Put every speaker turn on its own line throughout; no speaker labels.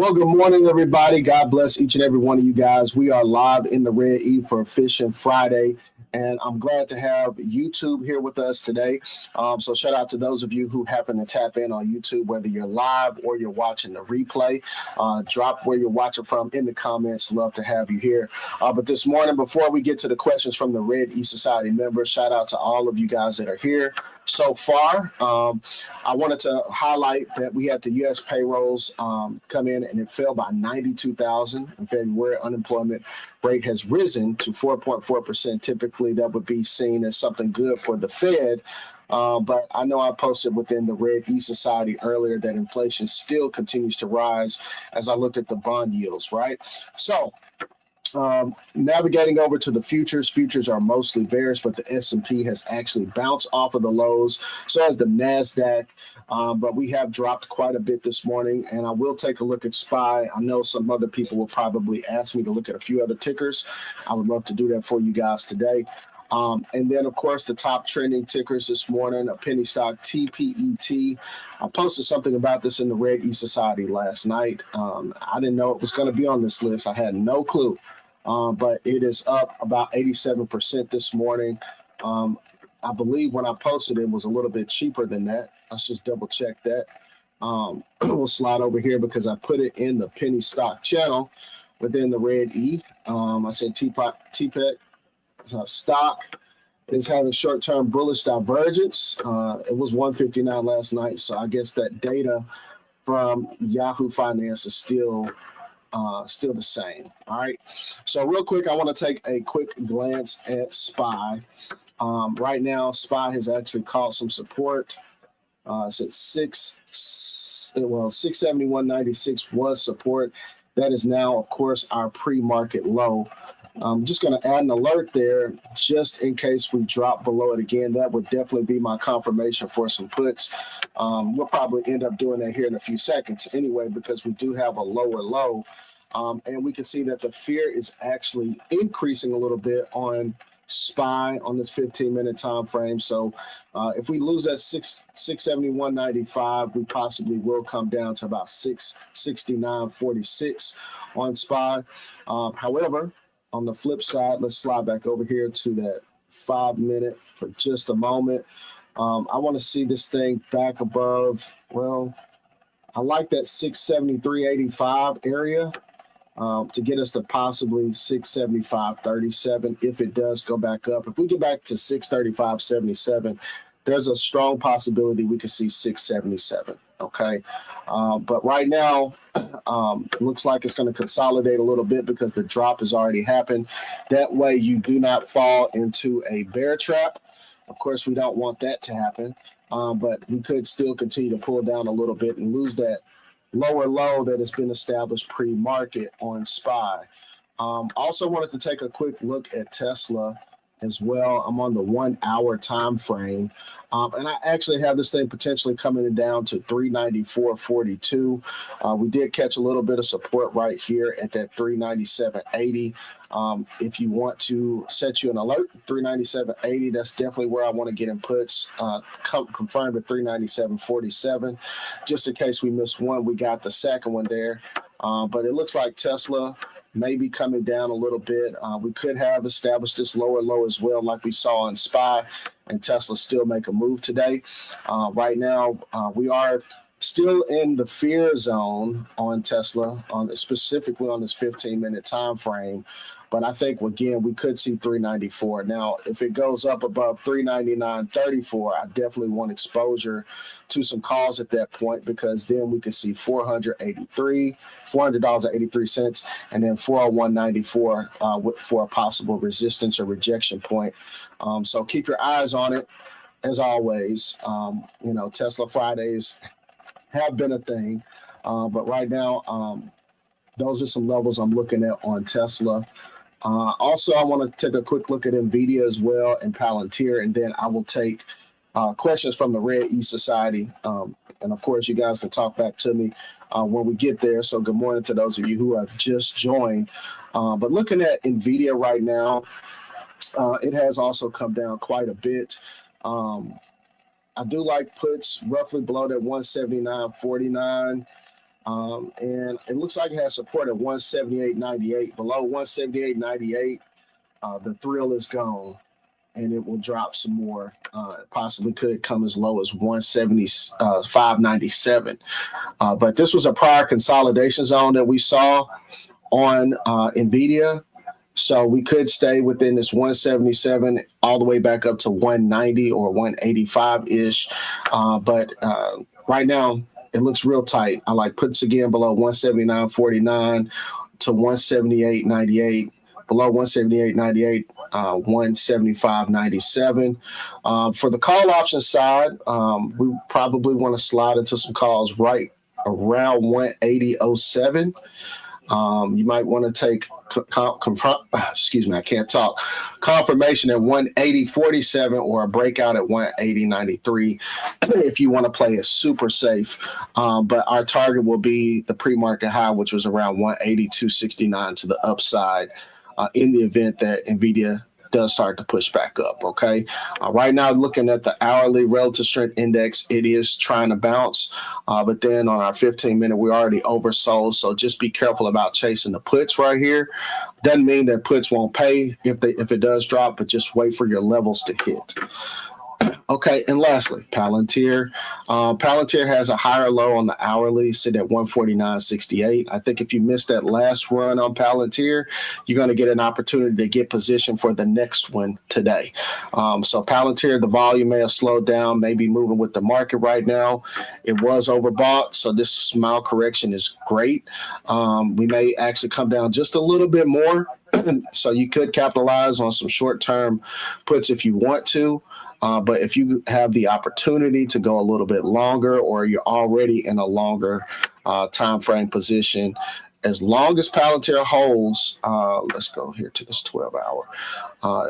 Well, good morning, everybody. God bless each and every one of you guys. We are live in the Red E for Fishing Friday, and I'm glad to have YouTube here with us today. So shout out to those of you who happen to tap in on YouTube, whether you're live or you're watching the replay. Drop where you're watching from in the comments. Love to have you here. But this morning, before we get to the questions from the Red E Society members, shout out to all of you guys that are here so far. I wanted to highlight that we had the U.S. payrolls come in, and it fell by 92,000 in February. Unemployment rate has risen to 4.4%. Typically, that would be seen as something good for the Fed. But I know I posted within the Red E Society earlier that inflation still continues to rise as I looked at the bond yields, right? So navigating over to the futures are mostly bearish, but the S&P has actually bounced off of the lows. So has the NASDAQ, but we have dropped quite a bit this morning, and I will take a look at SPY. I know some other people will probably ask me to look at a few other tickers. I would love to do that for you guys today. And then, of course, the top trending tickers this morning, a penny stock, TPET. I posted something about this in the Red E Society last night. I didn't know it was going to be on this list. I had no clue. But it is up about 87% this morning. I believe when I posted it was a little bit cheaper than that. Let's just double check that. We'll slide over here because I put it in the penny stock channel within the Red E. I said TPET stock is having short-term bullish divergence. It was 159 last night, so I guess that data from Yahoo Finance is still the same. All right. So real quick, I want to take a quick glance at SPY. Right now, SPY has actually caught some support. It's at 671.96 was support. That is now, of course, our pre-market low. I'm just going to add an alert there just in case we drop below it again. That would definitely be my confirmation for some puts. We'll probably end up doing that here in a few seconds anyway, because we do have a lower low. And we can see that the fear is actually increasing a little bit on SPY on this 15-minute time frame. So if we lose that 671.95, we possibly will come down to about 669.46 on SPY. However, on the flip side, let's slide back over here to that 5-minute for just a moment. I want to see this thing back above, well, I like that 673.85 area to get us to possibly 675.37 if it does go back up. If we get back to 635.77, there's a strong possibility we could see 677. Okay. But right now, it looks like it's going to consolidate a little bit because the drop has already happened. That way you do not fall into a bear trap. Of course, we don't want that to happen, but we could still continue to pull down a little bit and lose that lower low that has been established pre-market on SPY. Also wanted to take a quick look at Tesla as well. I'm on the 1 hour time frame. And I actually have this thing potentially coming down to 394.42. We did catch a little bit of support right here at that 397.80. If you want to set you an alert, 397.80, that's definitely where I want to get in puts. Confirmed at 397.47. Just in case we missed one, we got the second one there. But it looks like Tesla maybe coming down a little bit. We could have established this lower low as well, like we saw in SPY, and Tesla still make a move today. Right now, we are still in the fear zone on Tesla, specifically on this 15-minute time frame. But I think, again, we could see 394. Now, if it goes up above 399.34, I definitely want exposure to some calls at that point, because then we could see $400.83, and then 401.94 for a possible resistance or rejection point. So keep your eyes on it, as always. Tesla Fridays have been a thing, but right now, those are some levels I'm looking at on Tesla. Also, I want to take a quick look at NVIDIA as well and Palantir, and then I will take questions from the Red E Society. And of course, you guys can talk back to me when we get there. So good morning to those of you who have just joined. But looking at NVIDIA right now, it has also come down quite a bit. I do like puts roughly below that 179.49. And it looks like it has support at 178.98. Below 178.98, the thrill is gone, and it will drop some more. Possibly could come as low as 175.97. But this was a prior consolidation zone that we saw on NVIDIA. So we could stay within this 177 all the way back up to 190 or 185-ish. But right now, it looks real tight. I like puts again below 179.49 to 178.98. Below 178.98, 175.97. For the call option side, we probably want to slide into some calls right around 180.07. You might want to take confirmation at 180.47 or a breakout at 180.93 if you want to play it super safe. But our target will be the pre-market high, which was around 182.69 to the upside in the event that NVIDIA does start to push back up. Okay. Right now, looking at the hourly relative strength index, it is trying to bounce. But then on our 15-minute, we're already oversold. So just be careful about chasing the puts right here. Doesn't mean that puts won't pay if it does drop, but just wait for your levels to hit. Okay, and lastly, Palantir. Palantir has a higher low on the hourly, sit at 149.68. I think if you missed that last run on Palantir, you're going to get an opportunity to get positioned for the next one today. So Palantir, the volume may have slowed down, maybe moving with the market right now. It was overbought, so this small correction is great. We may actually come down just a little bit more, so you could capitalize on some short-term puts if you want to. But if you have the opportunity to go a little bit longer, or you're already in a longer time frame position, as long as Palantir holds, let's go here to this 12-hour.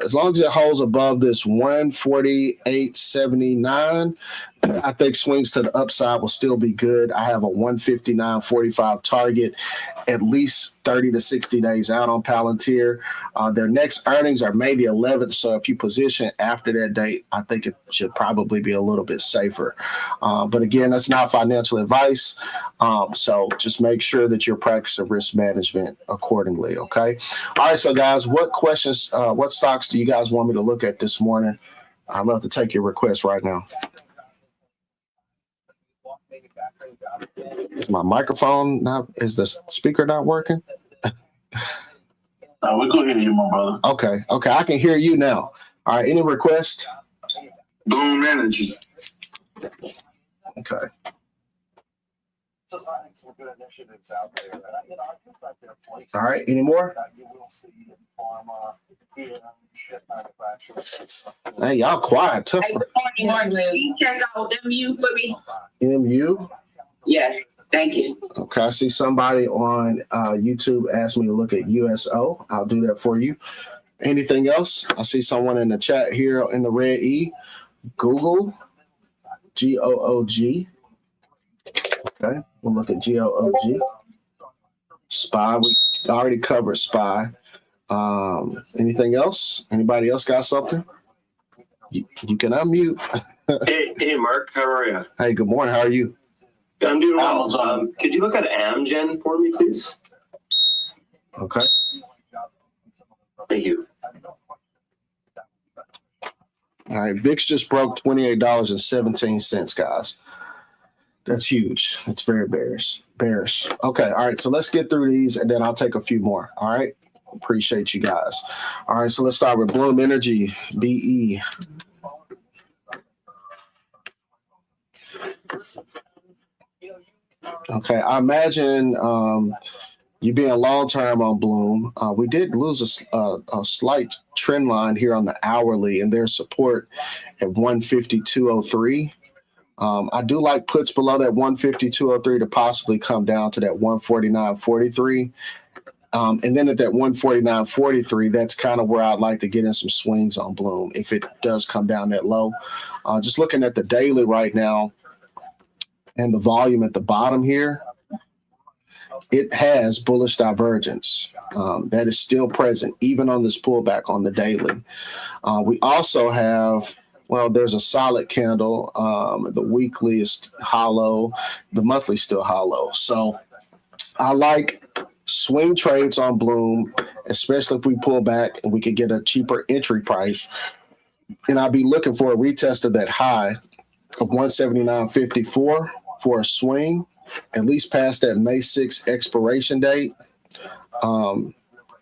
As long as it holds above this 148.79, I think swings to the upside will still be good. I have a 159.45 target, at least 30 to 60 days out on Palantir. Their next earnings are May the 11th, so if you position after that date, I think it should probably be a little bit safer. But again, that's not financial advice, so just make sure that you're practicing risk management accordingly, okay? All right, so guys, what questions, what stocks do you guys want me to look at this morning? I'd love to take your requests right now. Is my microphone not? Is the speaker not working?
We can hear you, my brother.
Okay, I can hear you now. All right, any requests?
Bloom Energy.
Okay. All right, any more? Hey, y'all quiet. Tough.
Hey, good morning. Can you check out MU for me?
MU?
Yes, thank you.
Okay, I see somebody on YouTube asked me to look at USO. I'll do that for you. Anything else? I see someone in the chat here in the red E. Google, GOOG. Okay, we'll look at GOOG. SPY, we already covered SPY. Anything else? Anybody else got something? You can unmute.
Hey, Mark, how are you?
Hey, good morning. How are you?
I'm doing well. Could you look at Amgen for me, please?
Okay.
Thank you.
All right, VIX just broke $28.17, guys. That's huge. That's very bearish. Okay, all right, so let's get through these, and then I'll take a few more, all right? Appreciate you guys. All right, so let's start with Bloom Energy, BE. Okay, I imagine you being long-term on Bloom. We did lose a slight trend line here on the hourly, and their support at 152.03. I do like puts below that 152.03 to possibly come down to that 149.43. And then at that 149.43, that's kind of where I'd like to get in some swings on Bloom if it does come down that low. Just looking at the daily right now and the volume at the bottom here, it has bullish divergence. That is still present even on this pullback on the daily. We also have, well, there's a solid candle. The weekly is hollow. The monthly is still hollow. So I like swing trades on Bloom, especially if we pull back and we could get a cheaper entry price. And I'll be looking for a retest of that high of 179.54 for a swing, at least past that May 6th expiration date.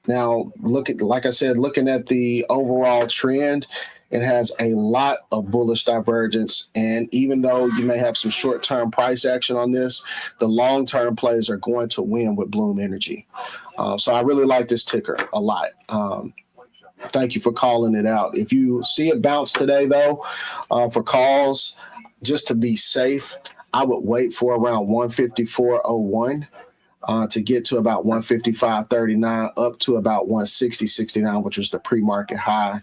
Now, like I said, looking at the overall trend, it has a lot of bullish divergence. And even though you may have some short-term price action on this, the long-term plays are going to win with Bloom Energy. So I really like this ticker a lot. Thank you for calling it out. If you see it bounce today, though, for calls, just to be safe, I would wait for around 154.01. To get to about 155.39 up to about 160.69, which was the pre-market high.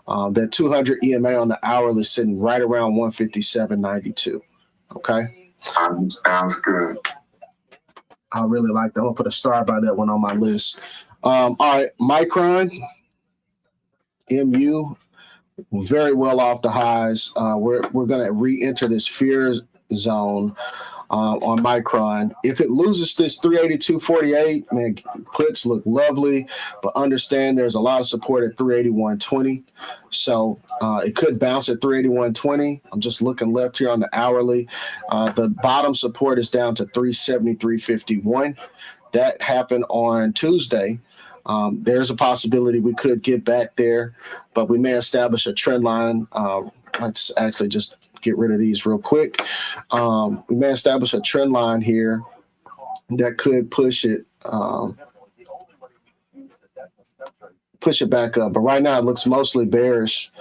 That 200 EMA on the hourly is sitting right around 157.92. Okay.
Sounds good.
I really like that. I'm gonna put a star by that one on my list. All right, Micron, MU, very well off the highs. We're gonna re-enter this fear zone. On Micron. If it loses this 382.48, man, puts look lovely, but understand there's a lot of support at 381.20. So it could bounce at 381.20. I'm just looking left here on the hourly. The bottom support is down to 373.51. That happened on Tuesday. There's a possibility we could get back there, but we may establish a trend line. Let's actually just get rid of these real quick. We may establish a trend line here that could push it back up. But right now it looks mostly bearish.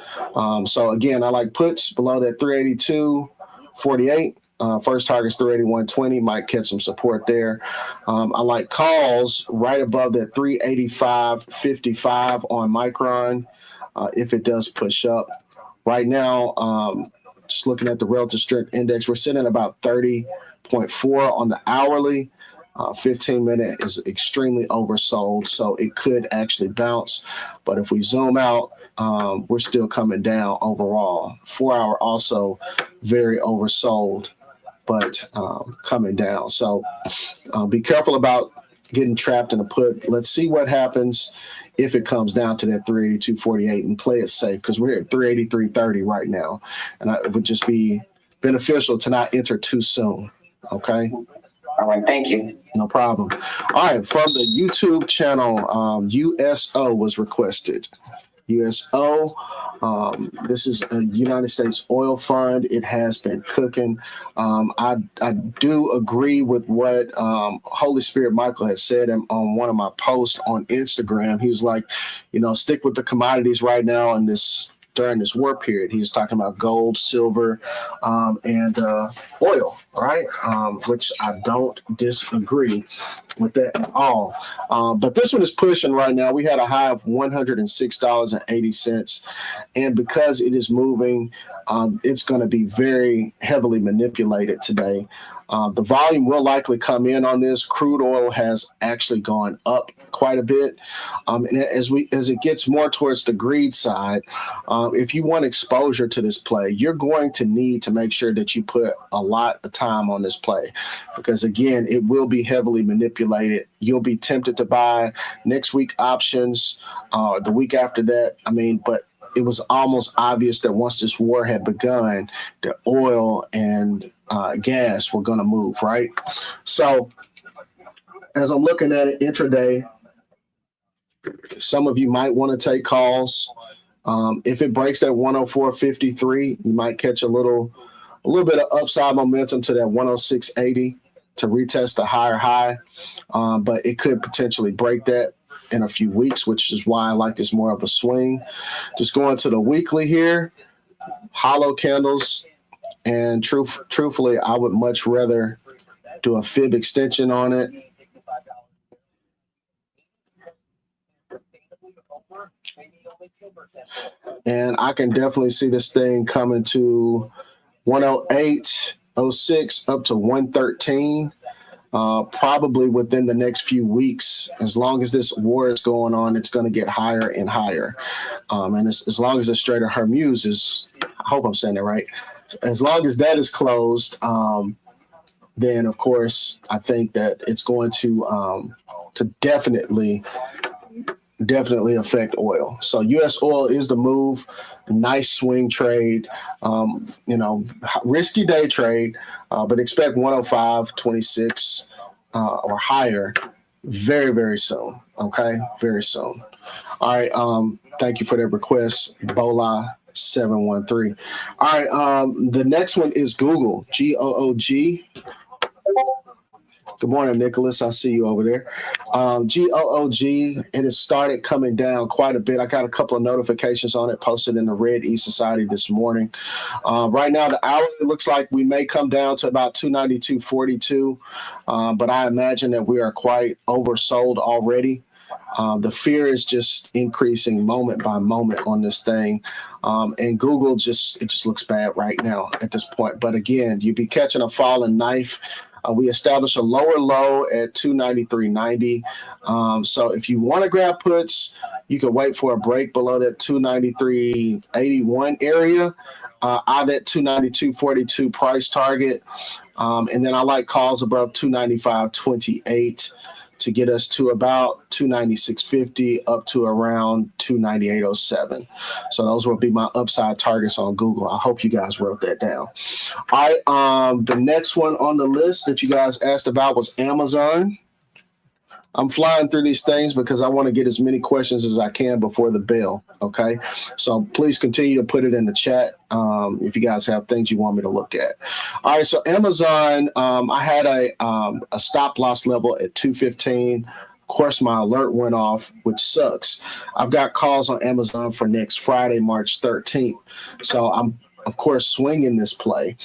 So again, I like puts below that 382.48. First target's 381.20, might catch some support there. I like calls right above that 385.55 on Micron if it does push up. Right now, just looking at the relative strength index, we're sitting at about 30.4 on the hourly. 15-minute is extremely oversold, so it could actually bounce. But if we zoom out, we're still coming down overall. 4-hour also very oversold, but coming down. So be careful about getting trapped in a put. Let's see what happens if it comes down to that 382.48 and play it safe, because we're at 383.30 right now. And it would just be beneficial to not enter too soon. Okay.
All right. Thank you.
No problem. All right. From the YouTube channel, USO was requested. USO. This is a United States oil fund. It has been cooking. I do agree with what Holy Spirit Michael has said on one of my posts on Instagram. He was like, stick with the commodities right now in during this war period. He was talking about gold, silver, and oil, right? Which I don't disagree with that at all. But this one is pushing right now. We had a high of $106.80. And because it is moving, it's going to be very heavily manipulated today. The volume will likely come in on this. Crude oil has actually gone up quite a bit. And as it gets more towards the greed side, if you want exposure to this play, you're going to need to make sure that you put a lot of time on this play, because again, it will be heavily manipulated. You'll be tempted to buy next week options, the week after that. But it was almost obvious that once this war had begun, the oil and gas were going to move, right? So as I'm looking at it intraday, some of you might want to take calls. If it breaks that 104.53, you might catch a little bit of upside momentum to that 106.80 to retest a higher high. But it could potentially break that in a few weeks, which is why I like this more of a swing. Just going to the weekly here, hollow candles. And truthfully, I would much rather do a fib extension on it. And I can definitely see this thing coming to 108.06 up to 113, probably within the next few weeks. As long as this war is going on, it's going to get higher and higher. And as long as the Strait of Hormuz is, I hope I'm saying it right, as long as that is closed, then of course I think that it's going to definitely affect oil. So U.S. oil is the move. Nice swing trade, risky day trade, but expect 105.26 or higher very, very soon. Okay, very soon. All right. Thank you for that request, Bola 713. All right. The next one is Google, GOOG. Good morning, Nicholas. I see you over there. GOOG, it has started coming down quite a bit. I got a couple of notifications on it posted in the Red E Society this morning. Right now, the hourly looks like we may come down to about 292.42, but I imagine that we are quite oversold already. The fear is just increasing moment by moment on this thing. And Google it just looks bad right now at this point. But again, you'd be catching a falling knife. We established a lower low at 293.90. So if you want to grab puts, you can wait for a break below that 293.81 area. I that 292.42 price target. And then I like calls above 295.28 to get us to about 296.50 up to around 298.07. So those will be my upside targets on Google. I hope you guys wrote that down. All right. The next one on the list that you guys asked about was Amazon. I'm flying through these things because I want to get as many questions as I can before the bell. Okay. So please continue to put it in the chat if you guys have things you want me to look at. All right. So Amazon, I had a stop loss level at 215. Of course, my alert went off, which sucks. I've got calls on Amazon for next Friday, March 13th. So I'm, of course, swinging this play.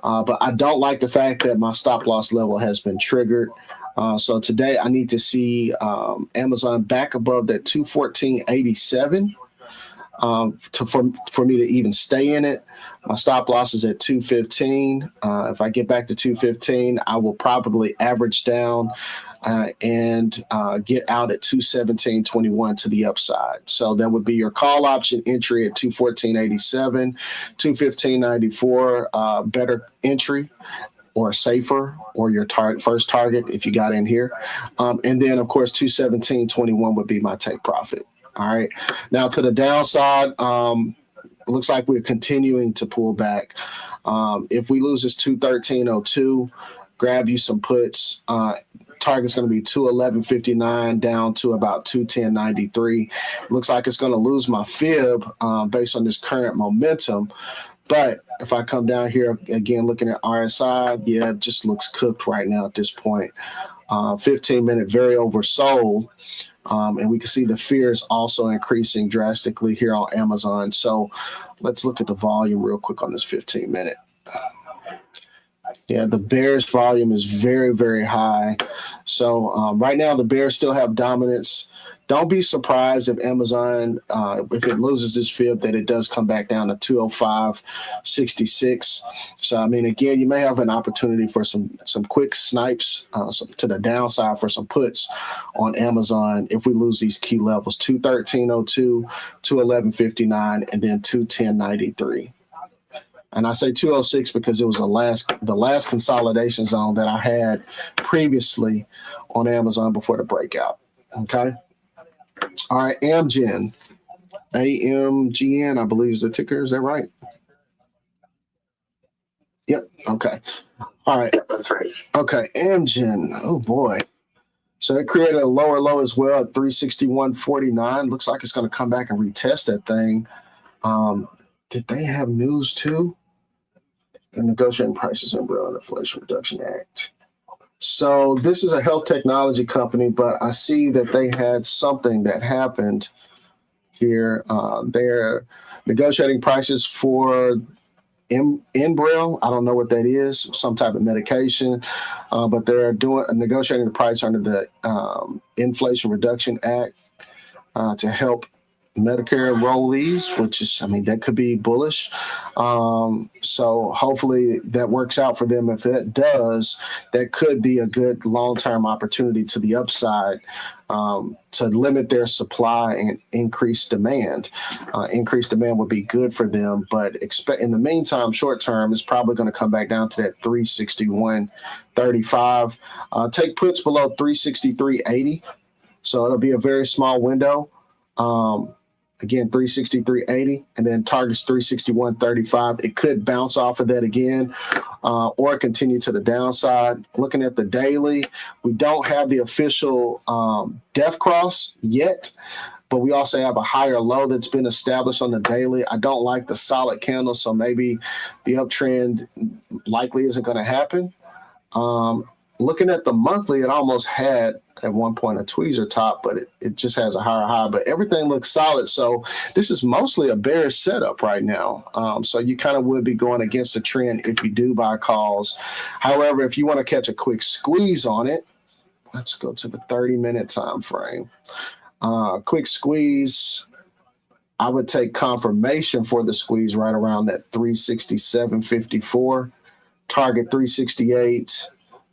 But I don't like the fact that my stop loss level has been triggered. So today I need to see Amazon back above that 214.87 for me to even stay in it. My stop loss is at 215. If I get back to 215, I will probably average down and get out at 217.21 to the upside. So that would be your call option entry at 214.87, 215.94, better entry or safer, or your first target if you got in here. And then, of course, 217.21 would be my take profit. All right. Now to the downside, it looks like we're continuing to pull back. If we lose this 213.02, grab you some puts. Target's going to be 211.59 down to about 210.93. Looks like it's going to lose my fib based on this current momentum. But if I come down here again, looking at RSI, yeah, it just looks cooked right now at this point. 15-minute very oversold. And we can see the fear is also increasing drastically here on Amazon. So let's look at the volume real quick on this 15-minute. Yeah, the bears volume is very, very high. So right now the bears still have dominance. Don't be surprised if Amazon, if it loses this fib, that it does come back down to 205.66. So, I mean, again, you may have an opportunity for some quick snipes to the downside for some puts on Amazon if we lose these key levels, 213.02, 211.59, and then 210.93. And I say 206 because it was the last consolidation zone that I had previously on Amazon before the breakout. Okay. All right, Amgen, AMGN, I believe is the ticker. Is that right? Yep. Okay. All right.
That's right.
Okay, Amgen. Oh boy. So it created a lower low as well at 361.49. Looks like it's going to come back and retest that thing. Did they have news too? The negotiating prices and Umbrella Inflation Reduction Act. So this is a health technology company, but I see that they had something that happened here. They're negotiating prices for Enbrel. I don't know what that is, some type of medication, but they're negotiating the price under the Inflation Reduction Act to help Medicare enrollees, which is, I mean, that could be bullish. So hopefully that works out for them. If that does, that could be a good long-term opportunity to the upside, to limit their supply and increase demand. Increased demand would be good for them, but expect in the meantime, short term, it's probably going to come back down to that 361.35. Take puts below 363.80. So it'll be a very small window. Again, 363.80, and then targets 361.35. It could bounce off of that again, or continue to the downside. Looking at the daily, we don't have the official death cross yet, but we also have a higher low that's been established on the daily. I don't like the solid candle, so maybe the uptrend likely isn't going to happen. Looking at the monthly, it almost had at one point a tweezer top, but it just has a higher high. But everything looks solid. So this is mostly a bearish setup right now. So you kind of would be going against the trend if you do buy calls. However, if you want to catch a quick squeeze on it, let's go to the 30-minute time frame. Quick squeeze, I would take confirmation for the squeeze right around that 367.54, target 368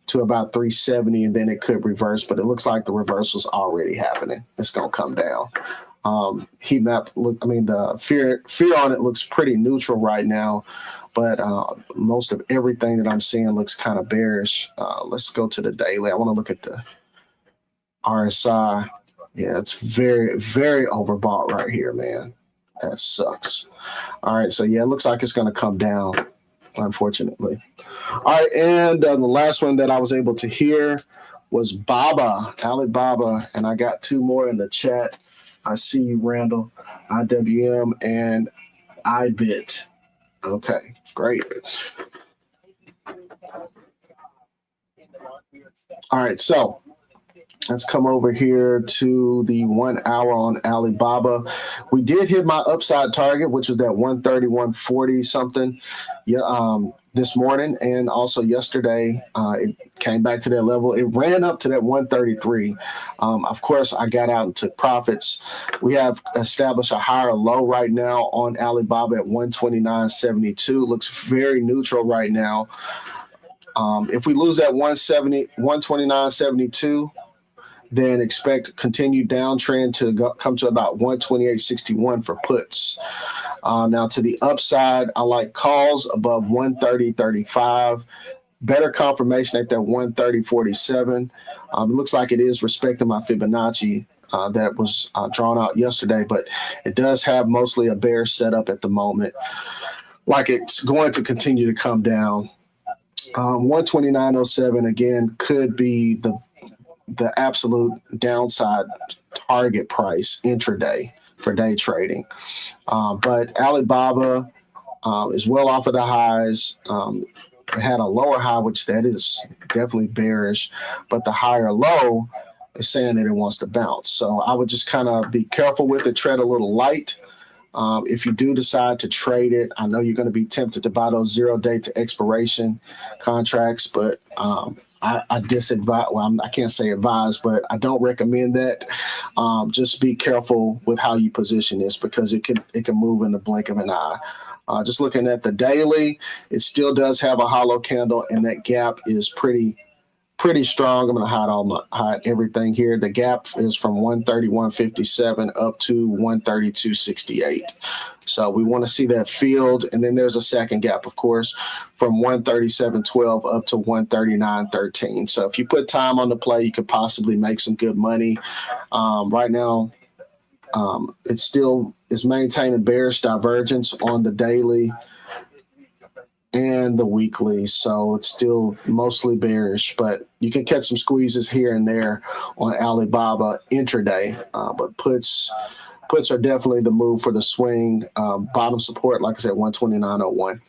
to about 370, and then it could reverse, but it looks like the reversal's already happening. It's going to come down. Heat map, the fear on it looks pretty neutral right now, but most of everything that I'm seeing looks kind of bearish. Let's go to the daily. I want to look at the RSI. Yeah, it's very, very overbought right here, man. That sucks. All right, so yeah, it looks like it's going to come down, unfortunately. All right, and the last one that I was able to hear was Alibaba, and I got two more in the chat. I see you, Randall, IWM and iBit. Okay, great. All right, so let's come over here to the 1 hour on Alibaba. We did hit my upside target, which was that 130, 140 something. Yeah, this morning and also yesterday, it came back to that level. It ran up to that 133. Of course, I got out and took profits. We have established a higher low right now on Alibaba at 129.72. Looks very neutral right now. If we lose that 129.72, then expect continued downtrend to come to about 128.61 for puts. Now to the upside, I like calls above 130.35. Better confirmation at that 130.47. It looks like it is respecting my Fibonacci that was drawn out yesterday, but it does have mostly a bear setup at the moment. Like it's going to continue to come down. 129.07 again could be the absolute downside target price intraday for day trading. But Alibaba is well off of the highs. It had a lower high, which that is definitely bearish, but the higher low is saying that it wants to bounce. So I would just kind of be careful with it, tread a little light. If you do decide to trade it, I know you're going to be tempted to buy those 0-day to expiration contracts, but I disadvise. Well, I can't say advise, but I don't recommend that. Just be careful with how you position this because it can move in the blink of an eye. Just looking at the daily, it still does have a hollow candle, and that gap is pretty strong. I'm going to hide everything here. The gap is from 131.57 up to 132.68. So we want to see that filled. And then there's a second gap, of course, from 137.12 up to 139.13. So if you put time on the play, you could possibly make some good money. Right now, it still is maintaining bearish divergence on the daily and the weekly, so it's still mostly bearish, but you can catch some squeezes here and there on Alibaba intraday. But puts are definitely the move for the swing. Bottom support, like I said, 129.01.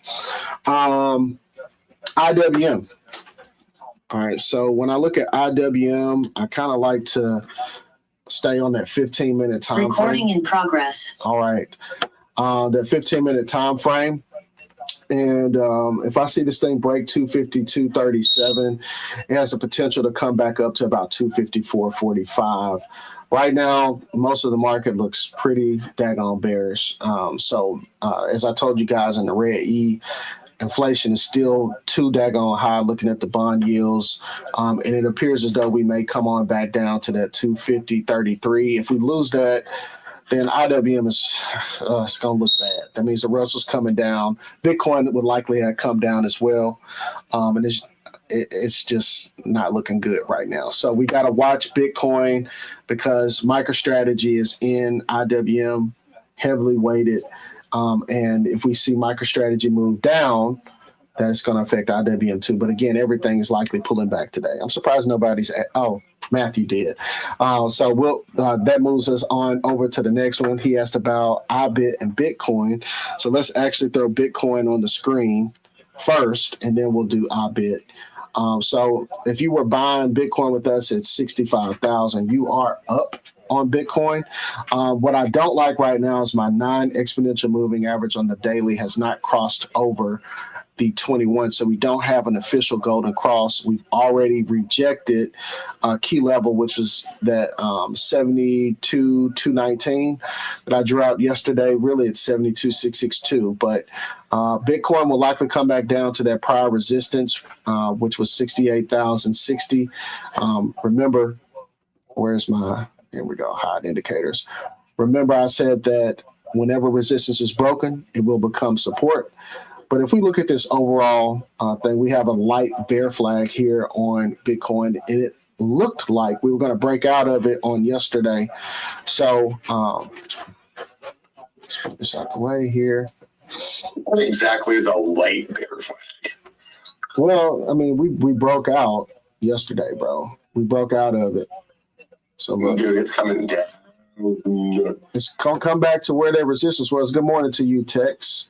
IWM. All right, so when I look at IWM, I kind of like to stay on that 15-minute time
Recording
frame.
in progress.
All right, that 15-minute time frame. And if I see this thing break 252.37, it has the potential to come back up to about 254.45. Right now, most of the market looks pretty daggone bearish. So as I told you guys in the red E, inflation is still too daggone high looking at the bond yields. And it appears as though we may come on back down to that 250.33. If we lose that, then IWM is it's going to look bad. That means the Russell's coming down. Bitcoin would likely have come down as well. And it's just not looking good right now. So we got to watch Bitcoin because MicroStrategy is in IWM, heavily weighted. And if we see MicroStrategy move down, that's going to affect IWM too. But again, everything is likely pulling back today. I'm surprised nobody's Matthew did. So that moves us on over to the next one. He asked about IBIT and Bitcoin. So let's actually throw Bitcoin on the screen first, and then we'll do IBIT. So if you were buying Bitcoin with us at 65,000, you are up on Bitcoin. What I don't like right now is my 9 exponential moving average on the daily has not crossed over the 21. So we don't have an official golden cross. We've already rejected a key level, which was that 72,219 that I drew out yesterday. Really, it's 72,662. But Bitcoin will likely come back down to that prior resistance, which was 68,060. Remember, here we go, hide indicators. Remember, I said that whenever resistance is broken, it will become support. But if we look at this overall thing, we have a light bear flag here on Bitcoin, and it looked like we were going to break out of it on yesterday. So let's put this out the way here.
What exactly is a light bear flag?
Well, I mean, we broke out yesterday, bro. We broke out of it. So look,
Dude, it's coming down.
it's going to come back to where that resistance was. Good morning to you, Tex.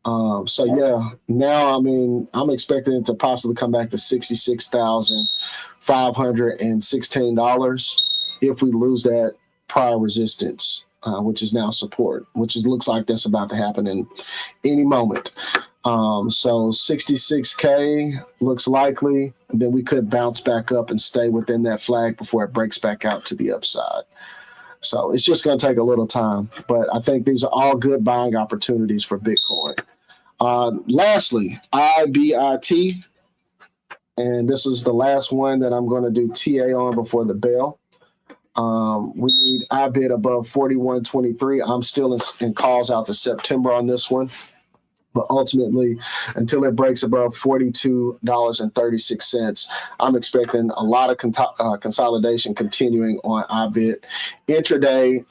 So yeah, now I'm expecting it to possibly come back to $66,516 if we lose that prior resistance, which is now support, looks like that's about to happen in any moment. So 66K looks likely. Then we could bounce back up and stay within that flag before it breaks back out to the upside. So it's just going to take a little time, but I think these are all good buying opportunities for Bitcoin. Lastly, IBIT, and this is the last one that I'm going to do TA on before the bell. We need IBIT above 41.23. I'm still in calls out to September on this one. But ultimately, until it breaks above $42.36, I'm expecting a lot of consolidation continuing on IBIT. Intraday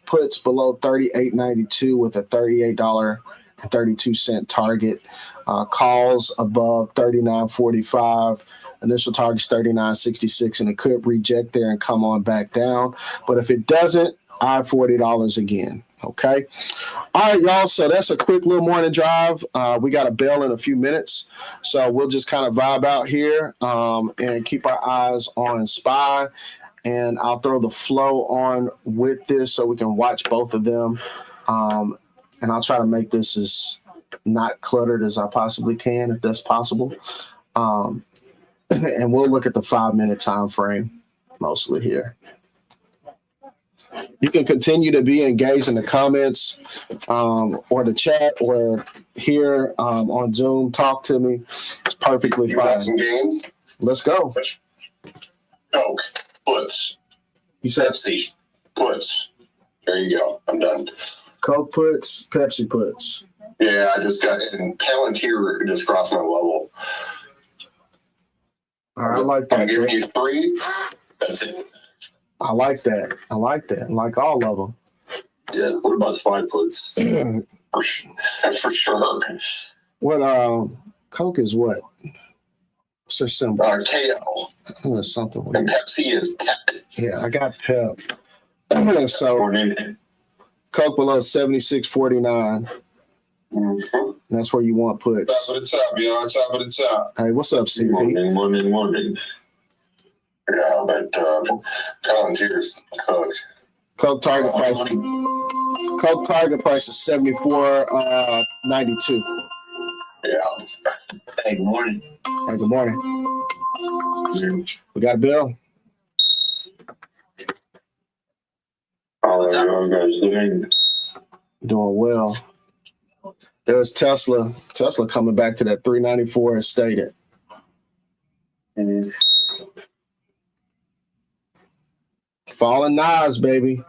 puts below $38.92 with a $38.32 target. Calls above $39.45. Initial target's $39.66, and it could reject there and come on back down. But if it doesn't, $40 again. Okay. All right, y'all. So that's a quick little morning drive. We got a bell in a few minutes. So we'll just kind of vibe out here and keep our eyes on SPY. And I'll throw the flow on with this so we can watch both of them. And I'll try to make this as not cluttered as I possibly can, if that's possible. And we'll look at the 5-minute time frame mostly here. You can continue to be engaged in the comments or the chat or here on Zoom. Talk to me. It's perfectly
You
fine.
got some game?
Let's go.
Coke, puts,
You said
Pepsi, puts. There you go. I'm done.
Coke puts, Pepsi puts.
Yeah, I just got it. And Palantir just crossed my level.
All right, I like
I'm
that.
giving you 3. That's it.
I like that. I like all of them.
Yeah, what about 5 puts? For sure.
What Coke is what? What's their symbol?
KO.
There's something
And
weird.
Pepsi is Pep.
Yeah, I got Pep. So
Mm-hmm.
Coke below 76.49. That's where you want puts.
Top of the top, y'all. Top of the top.
Hey, what's up, CP?
Morning.
Yeah, but Palantir's cooked.
Coke target price is 74.92.
Hey, good morning.
Hey, good morning. We got a bill.
How are you guys doing?
Doing well. There's Tesla. Tesla coming back to that 394 as stated. Falling knives, baby.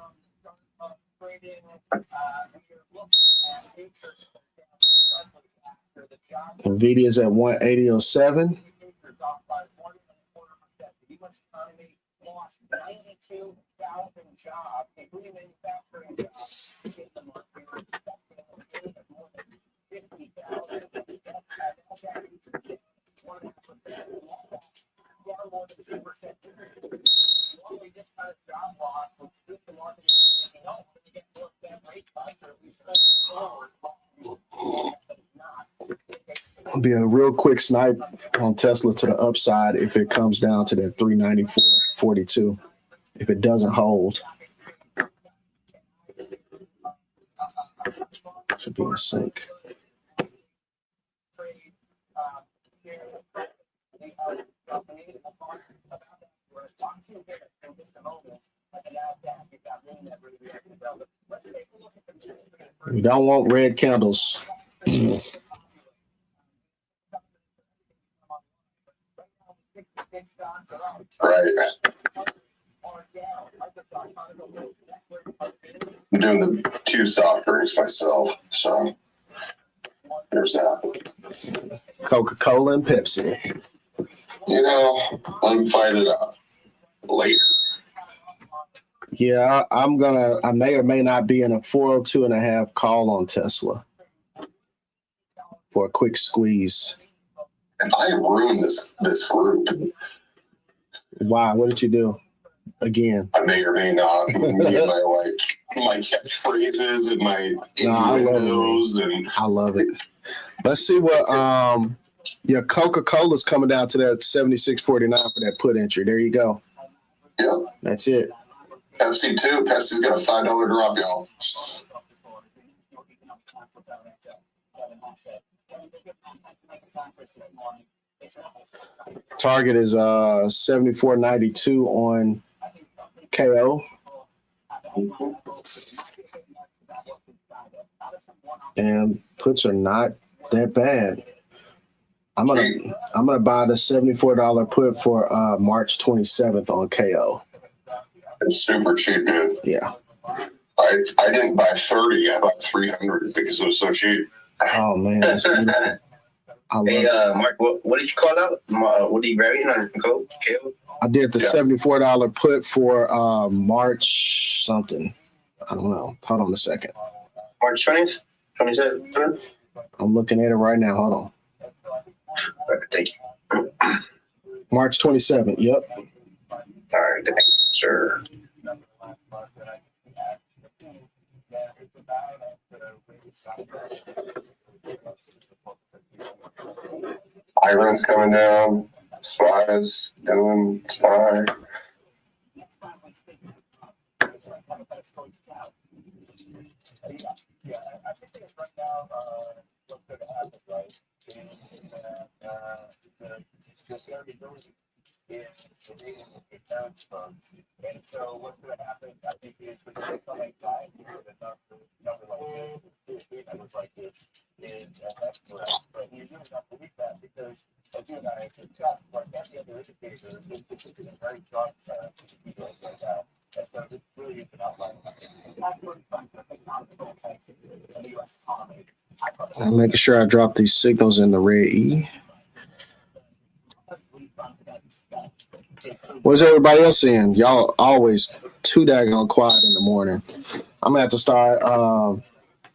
Nvidia's at 180.07. It'll be a real quick snipe on Tesla to the upside if it comes down to that 394.42. If it doesn't hold, should be in sync. We don't want red candles.
Right. I'm doing the 2 soft drinks myself, so there's that.
Coca-Cola and Pepsi.
You know, I'm fighting it out later.
Yeah, I may or may not be in a 402.5 call on Tesla for a quick squeeze.
And I ruined this group.
Why? What did you do again?
I may or may not. Me and my catchphrases and my innuendos and
I love it. Let's see what Coca-Cola's coming down to that 76.49 for that put entry. There you go.
yeah.
That's it.
Pepsi too. Pepsi's got a $5 drop, y'all.
Target is 74.92 on KO. And puts are not that bad. I'm gonna buy the $74 put for March 27th on KO.
It's super cheap, dude.
Yeah.
I didn't buy 30. I bought 300 because it was so cheap.
Oh man, that's beautiful. I love
Hey,
it.
Mark, what did you call out? What are you varying on code? KO?
I did the
Yeah.
$74 put for March something. I don't know. Hold on a second.
March 20th? 27th?
I'm looking at it right now. Hold on.
Thank you.
March 27th. Yep.
All right, thank you, sir.
Iron's coming down. Spies doing spy.
I'm making sure I drop these signals in the red E. What's everybody else saying? Y'all always too daggone quiet in the morning. I'm gonna have to start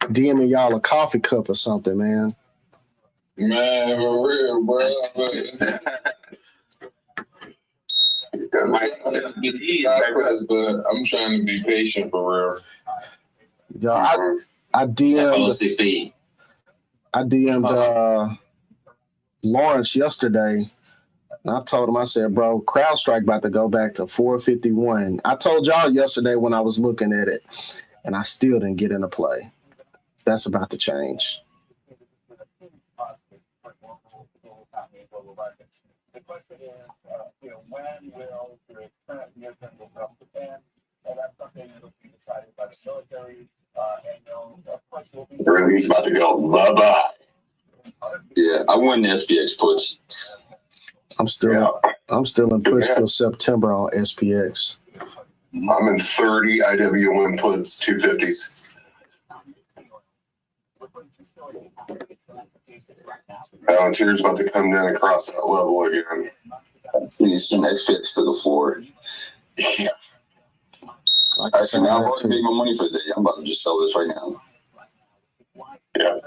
DMing y'all a coffee cup or something, man.
Man, for real, bro. But I'm trying to be patient for real.
Y'all, I DM'd Lawrence yesterday. And I told him, I said, bro, CrowdStrike about to go back to 451. I told y'all yesterday when I was looking at it, and I still didn't get into play. That's about to change.
Everything's about to go bye-bye.
Yeah, I win the SPX puts.
I'm still in push till September on SPX.
I'm in 30 IWM puts, 250s. Volunteer's about to come down across that level again.
Need some SPX to the floor.
Yeah.
Actually, now I'm about to make my money for the day. I'm about to just sell this right now.
Yeah.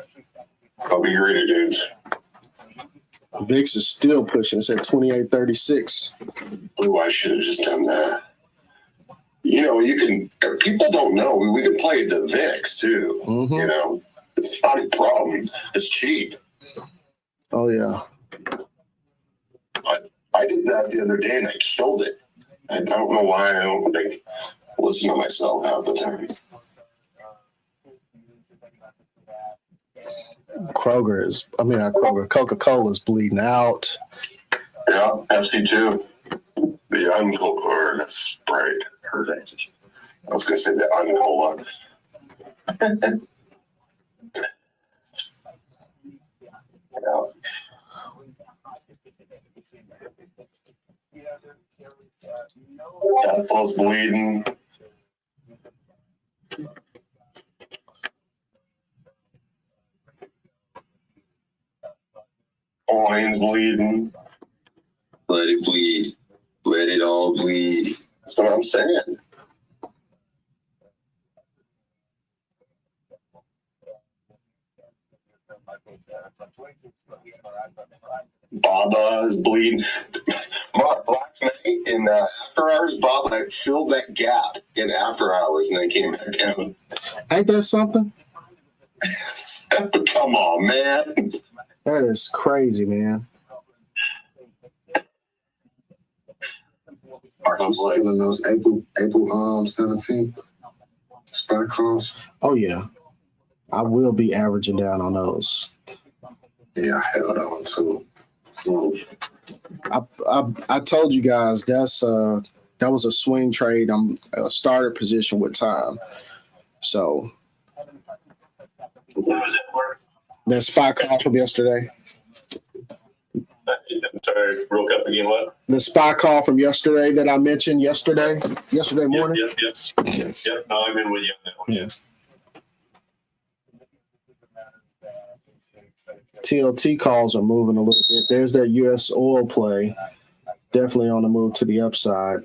I'll be ready, dudes.
VIX is still pushing. It's at 28.36.
Oh, I should have just done that. You know, people don't know. We can play the VIX too.
Mm-hmm.
You know, it's not a problem. It's cheap.
Oh, yeah.
I did that the other day and I killed it. I don't know why I don't listen to myself half the time. Coca-Cola's bleeding out. Yeah, Pepsi too. The Uncola, that's Sprite. Heard that. I was going to say the Uncola. Tesla's bleeding. Coin's bleeding.
Let it bleed. Let it all bleed.
That's what I'm saying. Baba is bleeding. Mark, last night in after hours, Baba filled that gap in after hours and then came back down.
Ain't that something?
Come on, man.
That is crazy, man.
I'm still in those April 17th spot calls.
Oh, yeah. I will be averaging down on those.
Yeah, I held on to.
I told you guys that was a swing trade. I'm a starter position with time. So that spot call from yesterday.
I'm sorry, broke up again. What?
The spot call from yesterday that I mentioned yesterday morning.
Yep. No, I'm in with you on that one.
Yeah. TLT calls are moving a little bit. There's that U.S. oil play, definitely on the move to the upside.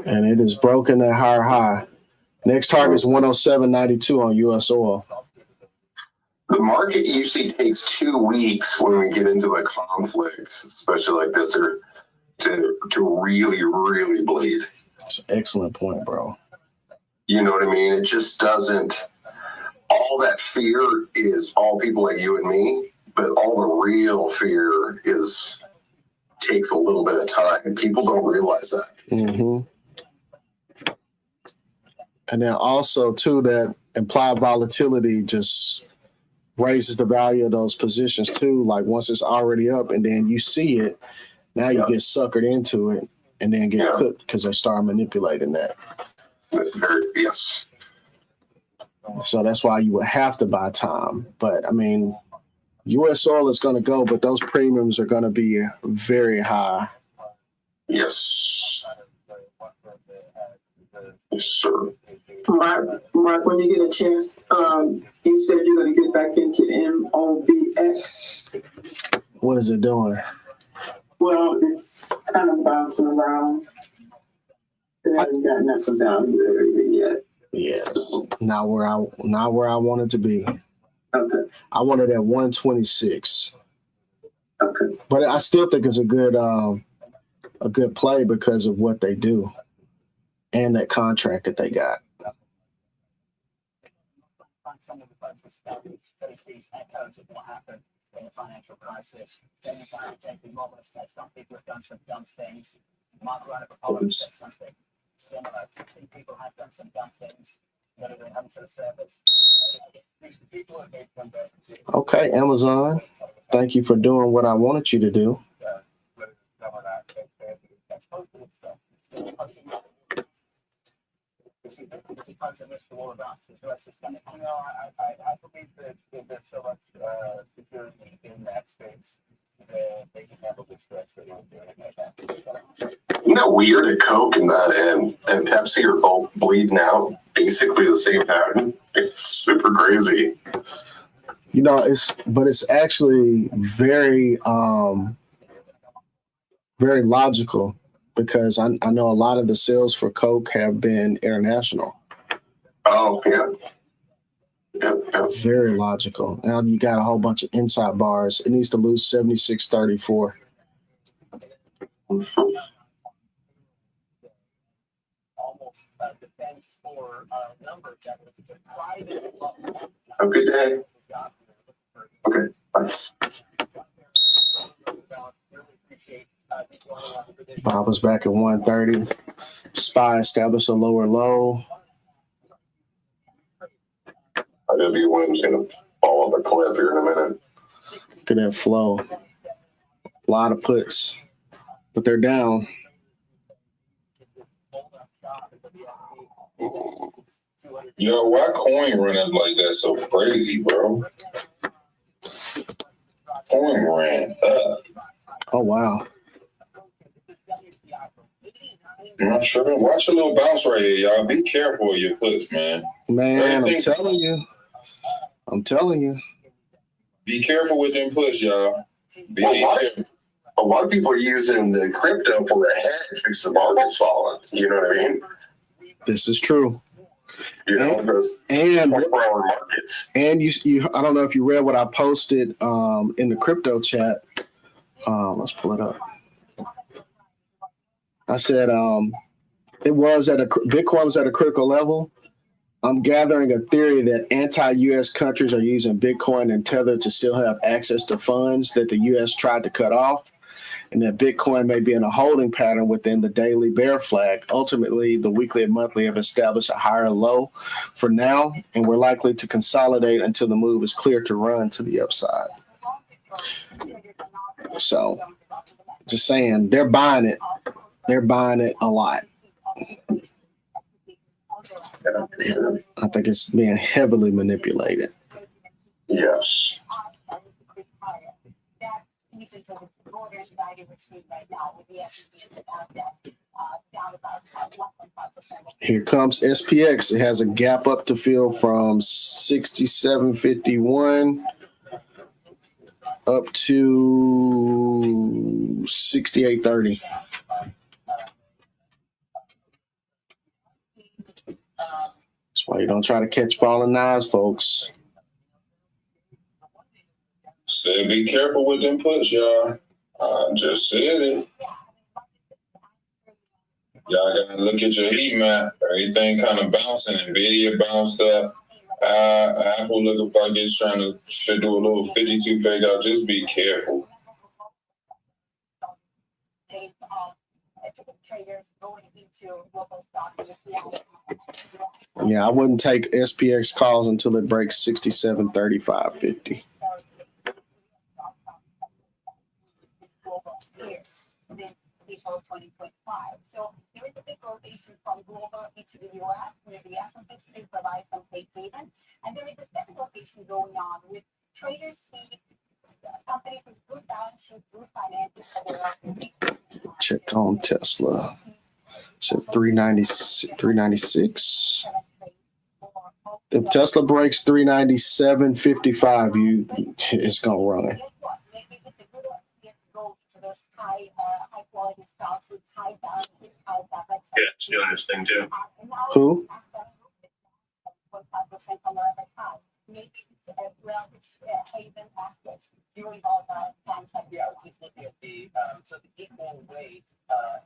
And it is broken at higher high. Next target is 107.92 on U.S. oil.
The market usually takes 2 weeks when we get into a conflict, especially like this, to really, really bleed.
That's an excellent point, bro.
You know what I mean? It just doesn't. All that fear is all people like you and me, but all the real fear takes a little bit of time. People don't realize that.
Mm-hmm. And then also, too, that implied volatility just raises the value of those positions, too. Like once it's already up and then you see it, now you get suckered into it and then get cooked because they start manipulating that.
Yes.
So that's why you would have to buy time. But, I mean, U.S. oil is going to go, but those premiums are going to be very high.
Yes. Yes, sir.
Mark, when you get a chance, you said you're going to get back into MOBX.
What is it doing?
Well, it's kind of bouncing around. It hasn't gotten up and down there yet.
Yeah, not where I want it to be.
Okay.
I want it at 126.
Okay.
But I still think it's a good play because of what they do and that contract that they got.
in the financial crisis. James J.P. Morgan said some people have done some dumb things. Mark Ryan said something similar. Some people have done some dumb things that have been coming to the surface.
Okay, Amazon. Thank you for doing what I wanted you to do.
I believe that there's so much security in that space that they can handle the stress that you're doing like that.
Isn't that weird that Coke and Pepsi are both bleeding out basically the same pattern? It's super crazy.
You know, it's actually very very logical because I know a lot of the sales for Coke have been international.
Oh, yeah. Yeah.
Very logical. Now you got a whole bunch of inside bars. It needs to lose 76.34.
Have a good day. Okay. Bye.
Bob was back at 130. SPY established a lower low.
IWM's going to fall off a cliff here in a minute.
Look at that flow. A lot of puts, but they're down.
Yo, why coin running like that so crazy, bro? Coin ran up.
Oh, wow.
I'm not sure. Watch a little bounce right here, y'all. Be careful with your puts, man.
Man, I'm telling you. I'm telling you.
Be careful with them puts, y'all. Be careful.
A lot of people are using the crypto for a hedge because the market's falling. You know what I mean?
This is true.
You know,
and
24-hour markets.
And you I don't know if you read what I posted in the crypto chat. Let's pull it up. I said Bitcoin was at a critical level. I'm gathering a theory that anti-U.S. countries are using Bitcoin and Tether to still have access to funds that the U.S. tried to cut off, and that Bitcoin may be in a holding pattern within the daily bear flag. Ultimately, the weekly and monthly have established a higher low for now, and we're likely to consolidate until the move is clear to run to the upside. So, just saying, they're buying it. They're buying it a lot. I think it's being heavily manipulated.
Yes.
Here comes SPX. It has a gap up to fill from 67.51 up to 68.30. That's why you don't try to catch falling knives, folks.
Said be careful with them puts, y'all. I just said it. Y'all gotta look at your heat map. Everything kind of bouncing. Nvidia bounced up. Apple looking like it's trying to do a little 52 fake out. Just be careful.
Yeah, I wouldn't take SPX calls until it breaks 67.35.50.
So there is a big rotation from global into the US, where the S&P provides some safe haven, and there is a second rotation going on with traders see companies with good balance sheet, good finances.
Check on Tesla. It's at 396. If Tesla breaks 397.55, it's gonna run.
Yeah, it's doing this thing too.
Who?
Yeah, I was just looking at the so the equal weight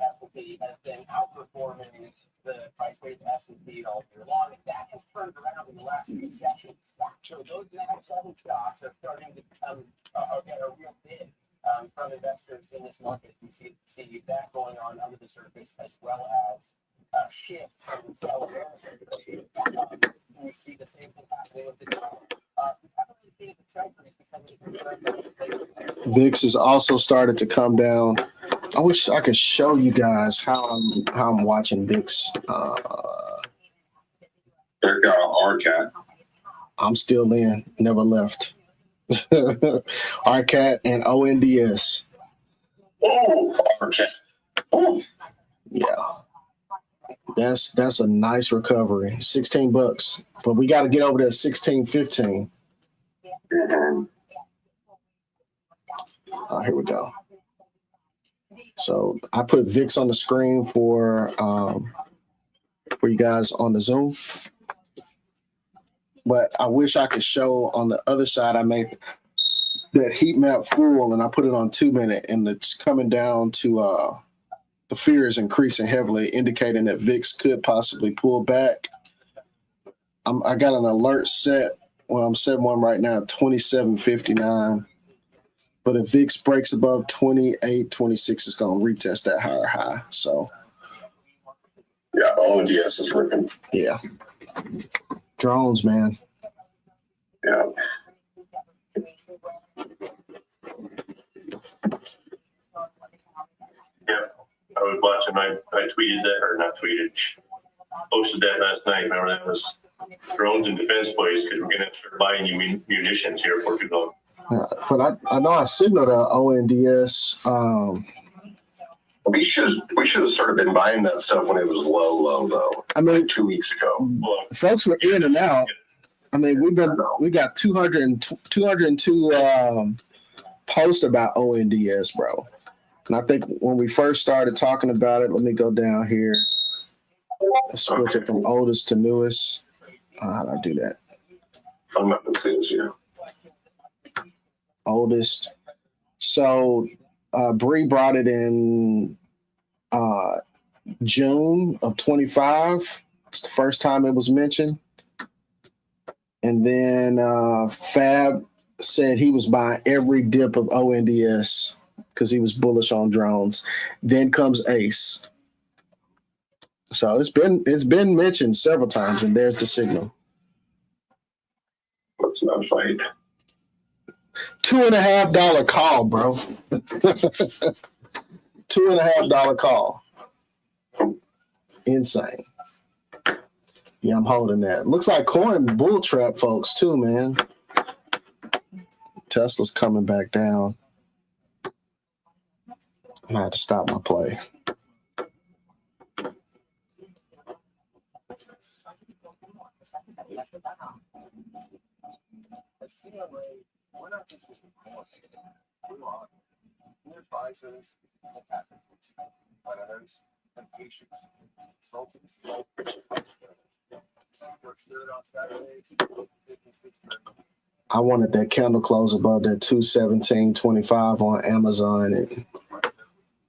S&P has been outperforming the price weight with S&P all year long, and that has turned around in the last few sessions. So those next 7 stocks are starting to become get a real bid from investors in this market. You see that going on under the surface, as well as a shift from South America. We see the same thing happening with the dollar. We haven't really seen the treasuries becoming.
VIX has also started to come down. I wish I could show you guys how I'm watching VIX.
There got RCAT.
I'm still in, never left. RCAT and ONDS.
Oh, RCAT. Oh,
Yeah. That's a nice recovery. $16. But we got to get over there 16.15. Here we go. So I put VIX on the screen for you guys on the Zoom. But I wish I could show on the other side. I made that heat map full and I put it on 2 minute, and it's coming down to the fear is increasing heavily, indicating that VIX could possibly pull back. I got an alert set. Well, I'm setting one right now, 27.59. But if VIX breaks above 28.26, it's going to retest that higher high. So,
yeah, ODS is ripping.
yeah. Drones, man.
Yeah.
Yeah, I was watching. I tweeted that, or not tweeted, posted that last night. Remember, that was drones and defense plays, because we're going to start buying you munitions here for too long.
But I know I signaled ONDS.
We should have started been buying that stuff when it was low though.
I mean,
like 2 weeks ago.
Well,
folks were in and out. I mean, we got 202 posts about ONDS, bro. And I think when we first started talking about it, let me go down here. Let's switch it from oldest to newest. How do I do that?
I'm not going to say this here.
Oldest. So Bree brought it in June of 25. It's the first time it was mentioned. And then Fab said he was buying every dip of ONDS because he was bullish on drones. Then comes Ace. So it's been mentioned several times, and there's the signal.
Let's not fight.
$2.50 call, bro. $2.50 call. Insane. Yeah, I'm holding that. Looks like coin bull trap folks too, man. Tesla's coming back down. I had to stop my play. I wanted that candle close above that 217.25 on Amazon. It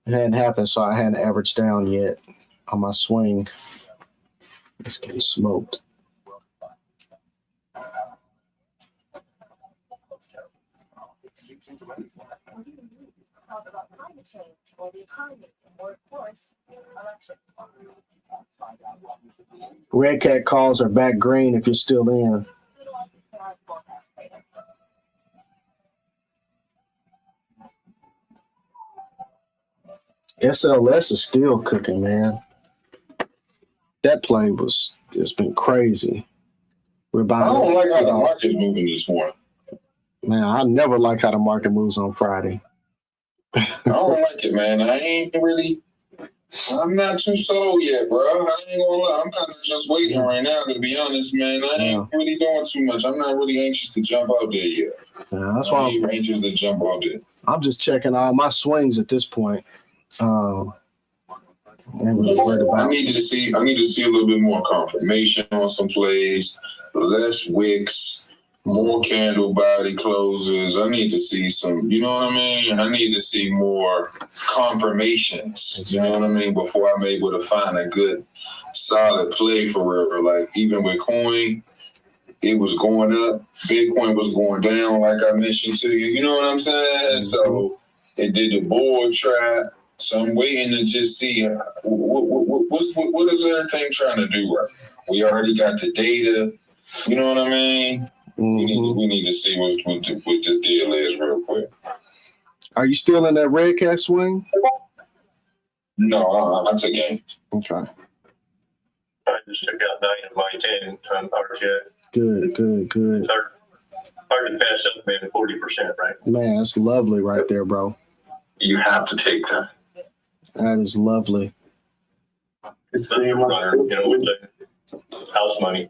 hadn't happened, so I hadn't averaged down yet on my swing. It's getting smoked.
Talk about climate change or the economy, or of course, elections.
Red Cat calls are back green if you're still in. SLS is still cooking, man. That play it's been crazy. We're buying.
I don't like how the market's moving this morning.
Man, I never like how the market moves on Friday.
I don't like it, man. I'm not too sold yet, bro. I ain't gonna lie. I'm kind of just waiting right now, to be honest, man. I ain't really doing too much. I'm not really anxious to jump out there yet.
Yeah, that's why
I'm anxious to jump out there.
I'm just checking all my swings at this point. Ain't really worried about
I need to see a little bit more confirmation on some plays, less wicks, more candle body closes. I need to see some, you know what I mean? I need to see more confirmations, you know what I mean, before I'm able to find a good solid play for real. Like even with coin, it was going up. Bitcoin was going down, like I mentioned to you. You know what I'm saying? So it did the bull trap. So I'm waiting to just see what is everything trying to do right now. We already got the data. You know what I mean? We need to see what this deal is real quick.
Are you still in that red cat swing?
No, I took game.
Okay.
I just took out 9 of my 10 on RCAT.
Good.
It's hard to pass up, man, 40%, right?
Man, that's lovely right there, bro.
You have to take that.
That is lovely.
It's
That's a runner, with the house money.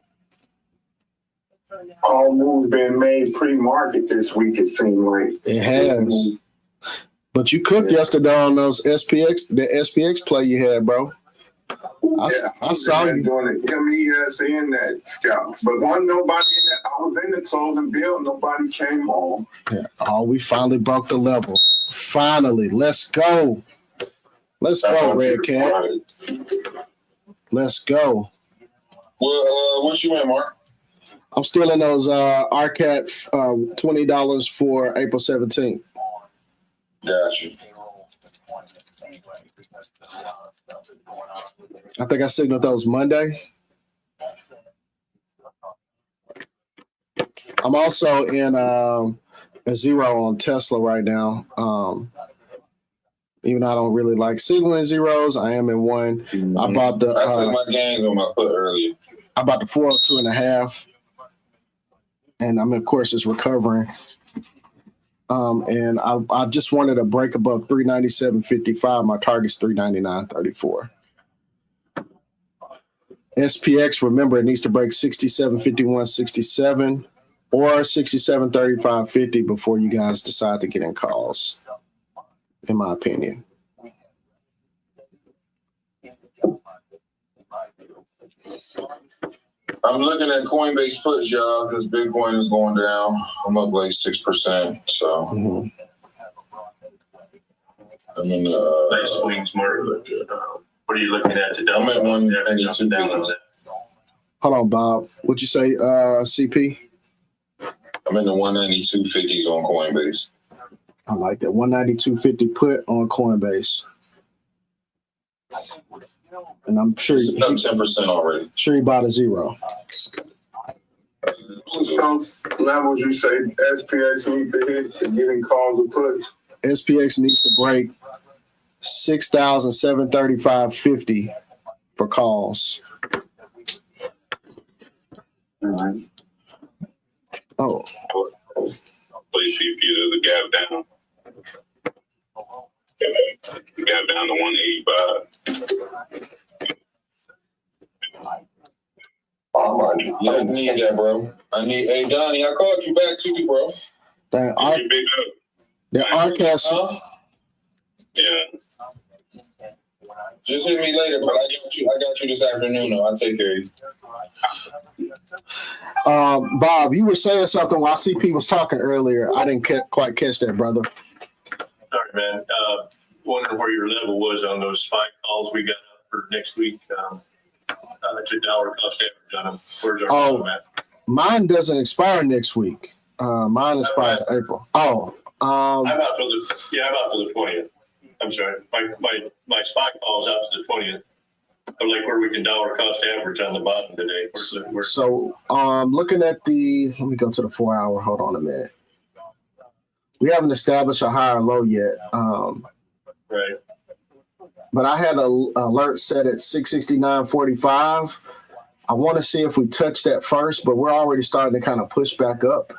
All moves been made pre-market this week, it seemed like.
It has. But you cooked yesterday on those the SPX play you had, bro. I saw you
doing the MES and that scout. But nobody in that, I was in the closing bill, nobody came on.
Yeah. Oh, we finally broke the level. Finally. Let's go. Let's go, Red Cat. Let's go.
Well, what you in, Mark?
I'm still in those RCAT $20 for April 17th.
Got you.
I think I signaled those Monday. I'm also in a zero on Tesla right now. Even though I don't really like signaling zeros, I am in one. I bought the.
I took my gains on my put earlier.
I bought the 402.5, and I'm of course it's recovering. And I just wanted a break above 397.55. My target's 399.34. SPX, remember, it needs to break 67.51.67 or 67.35.50 before you guys decide to get in calls, in my opinion.
I'm looking at Coinbase puts, y'all, because Bitcoin is going down. I'm up like 6%. So I'm in
Nice swings, Mark. What are you looking at today?
I'm at 192.
Hold on, Bob. What'd you say, CP?
I'm in the 192.50s on Coinbase.
I like that. 192.50 put on Coinbase. And I'm sure
It's up 10% already.
Sure you bought a zero.
What's those levels you say SPX need to hit to get in calls or puts?
SPX needs to break 6,735.50 for calls.
All right.
Oh.
Please see if there's a gap down. Gap down to 185. Yeah, I need that, bro. Hey, Donnie, I called you back too, bro.
The RCAT.
Yeah. Just hit me later, but I got you this afternoon, though. I'll take care of you.
Bob, you were saying something while CP was talking earlier. I didn't quite catch that, brother.
Sorry, man. Wondering where your level was on those spike calls we got up for next week. To dollar cost average on them. Where's our level at?
Mine doesn't expire next week. Mine expires in April.
I'm out for the 20th. I'm sorry. My spike call's out to the 20th. But like where we can dollar cost average on the bottom today.
So looking at let me go to the 4 hour. Hold on a minute. We haven't established a high or low yet.
Right.
But I had an alert set at 669.45. I want to see if we touch that first, but we're already starting to kind of push back up.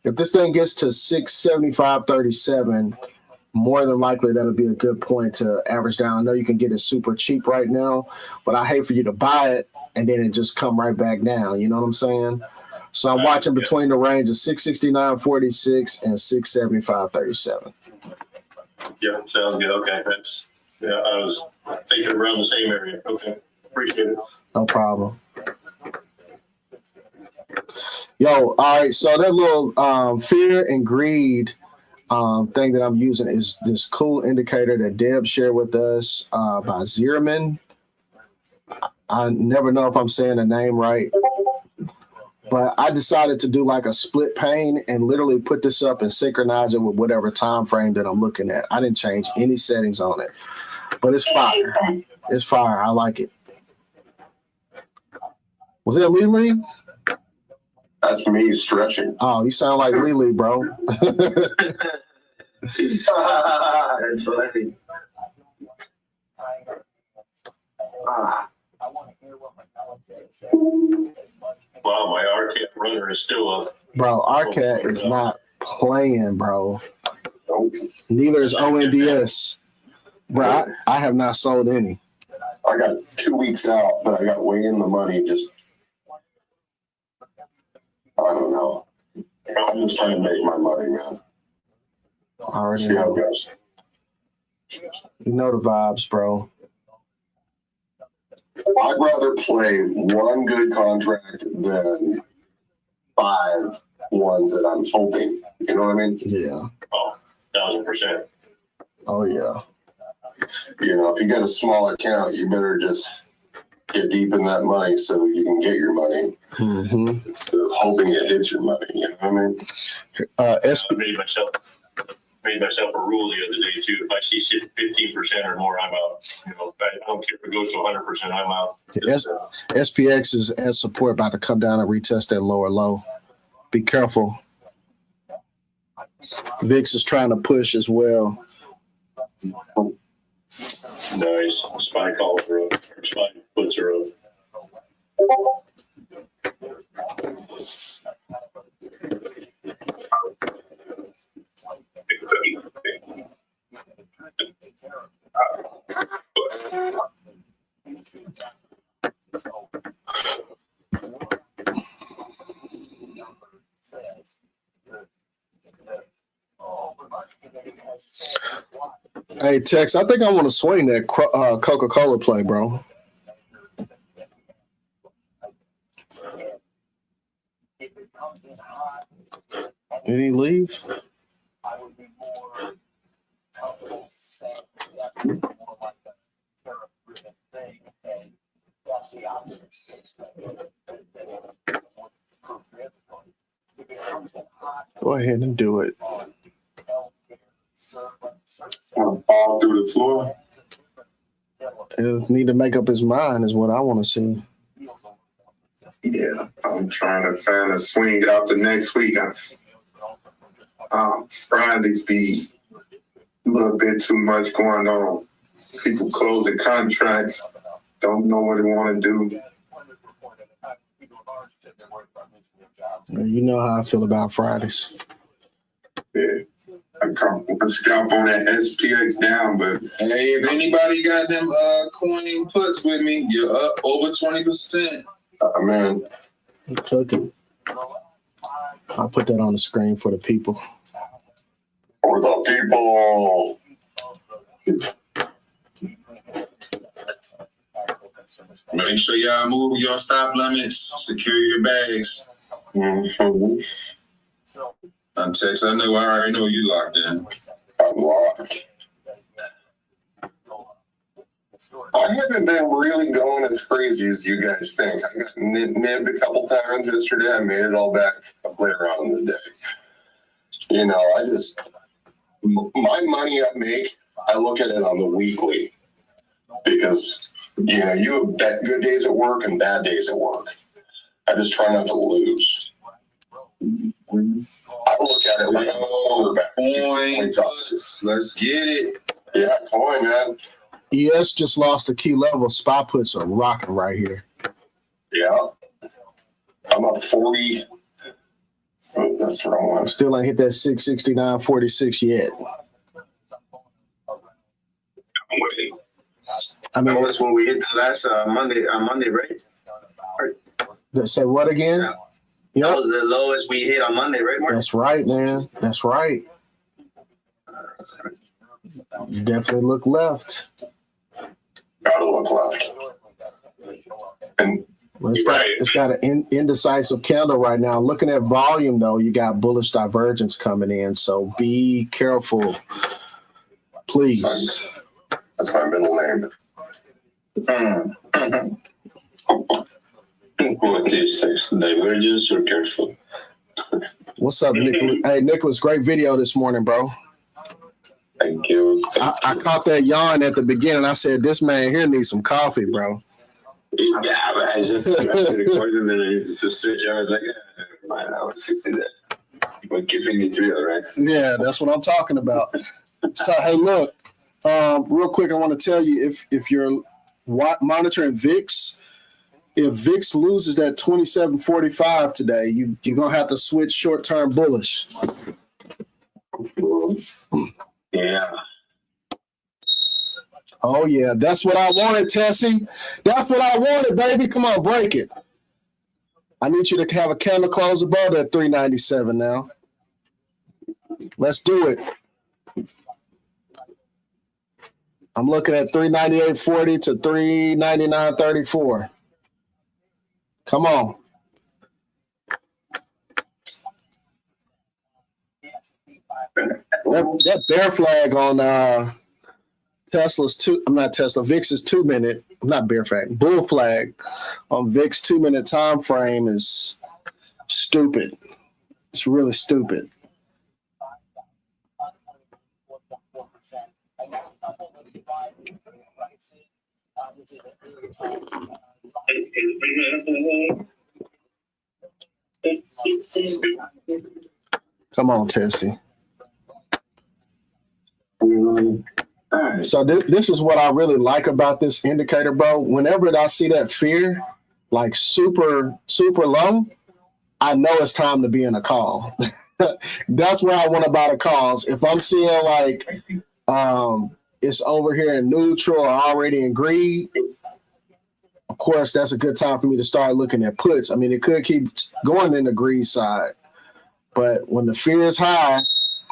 If this thing gets to 675.37, more than likely that'll be a good point to average down. I know you can get it super cheap right now, but I hate for you to buy it and then it just come right back down. You know what I'm saying? So I'm watching between the range of 669.46 and 675.37.
Yeah, sounds good. Okay, I was thinking around the same area. Okay, appreciate it.
No problem. Yo, all right. So that little fear and greed thing that I'm using is this cool indicator that Deb shared with us by Zierman. I never know if I'm saying the name right, but I decided to do like a split pane and literally put this up and synchronize it with whatever time frame that I'm looking at. I didn't change any settings on it, but it's fire. It's fire. I like it. Was it Lily?
That's me stretching.
Oh, you sound like Lily, bro.
That's funny.
Wow, my RCAT runner is still up.
Bro, RCAT is not playing, bro. Neither is ONDS. Bro, I have not sold any.
I got 2 weeks out, but I got way in the money. Just, I don't know. I'm just trying to make my money, man.
I already
See how
know.
it goes.
You know the vibes, bro.
I'd rather play one good contract than 5 ones that I'm hoping. You know what I mean?
Yeah.
Oh, 1,000%.
Oh, yeah.
You know, if you got a small account, you better just get deep in that money so you can get your money
Mm-hmm.
instead of hoping it hits your money. You know what I mean?
I made myself a rule the other day too. If I see 15% or more, I'm out. You know, I don't care if it goes to 100%, I'm out.
SPX is as support about to come down and retest that lower low. Be careful. VIX is trying to push as well.
Nice. Spy calls are up. Or spy puts are up.
Hey, Tex, I think I want to swing that Coca-Cola play, bro. Did he leave? Go ahead and do it.
Fall through the floor.
He'll need to make up his mind is what I want to see.
Yeah, I'm trying to find a swing out the next week. Fridays be a little bit too much going on. People closing contracts, don't know what they want to do.
You know how I feel about Fridays.
Yeah. I scalp on that SPX down, but
Hey, if anybody got them coin puts with me, you're up over 20%.
Man,
I'm cooking. I'll put that on the screen for the people.
for the people.
Make sure y'all move your stop limits, secure your bags.
Mm-hmm.
Tex, I already know you locked in.
I'm locked. I haven't been really going as crazy as you guys think. I got nibbed a couple times yesterday. I made it all back later on in the day. You know, my money I make, I look at it on the weekly because, you know, you have good days at work and bad days at work. I just try not to lose. I look at it like I'm a quarterback.
Coin puts, let's get it.
Yeah, coin, man.
ES just lost a key level. Spy puts are rocking right here.
Yeah. I'm up 40. Oh, that's the wrong one.
Still ain't hit that 669.46 yet. I mean,
That's when we hit the last Monday, right?
say what again?
That
Yep.
was the lowest we hit on Monday, right, Mark?
That's right, man. That's right. You definitely look left.
Gotta look left. And
Well, it's got an indecisive candle right now. Looking at volume, though, you got bullish divergence coming in. So be careful, please.
that's my middle name.
What is this? Divergence or careful?
What's up, Nicholas? Hey, Nicholas, great video this morning, bro.
Thank you.
I caught that yawn at the beginning. I said, this man here needs some coffee, bro.
Yeah, but I just recorded and then I needed to switch. I was like, fine, I will keep it there. We're keeping it real, right?
Yeah, that's what I'm talking about. So, hey, look, real quick, I want to tell you if you're monitoring VIX, if VIX loses that 27.45 today, you're going to have to switch short-term bullish.
Yeah.
Oh, yeah, that's what I wanted, Tessie. That's what I wanted, baby. Come on, break it. I need you to have a candle close above that 397 now. Let's do it. I'm looking at 398.40 to 399.34. Come on. That bear flag on VIX's 2 minute, not bear flag, bull flag on VIX 2 minute time frame is stupid. It's really stupid. Come on, Tessie. So this is what I really like about this indicator, bro. Whenever I see that fear, like super, super low, I know it's time to be in a call. That's where I want to buy the calls. If I'm seeing like it's over here in neutral or already in greed, of course, that's a good time for me to start looking at puts. I mean, it could keep going in the greed side, but when the fear is high,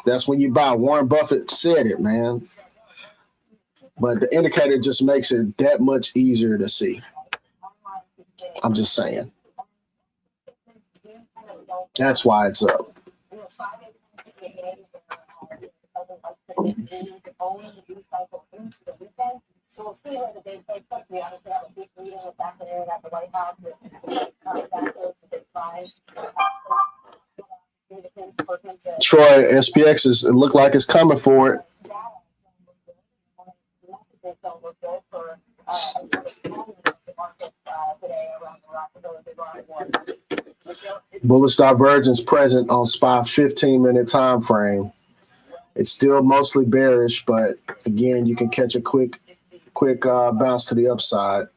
that's when you buy. Warren Buffett said it, man. But the indicator just makes it that much easier to see. I'm just saying. That's why it's up.
So it's pretty hard to big place. We obviously have a big meeting with back there at the White House with that goes to big five.
Troy, SPX it looked like it's coming for it. Bullish divergence present on SPY 15-minute time frame. It's still mostly bearish, but again, you can catch a quick bounce to the upside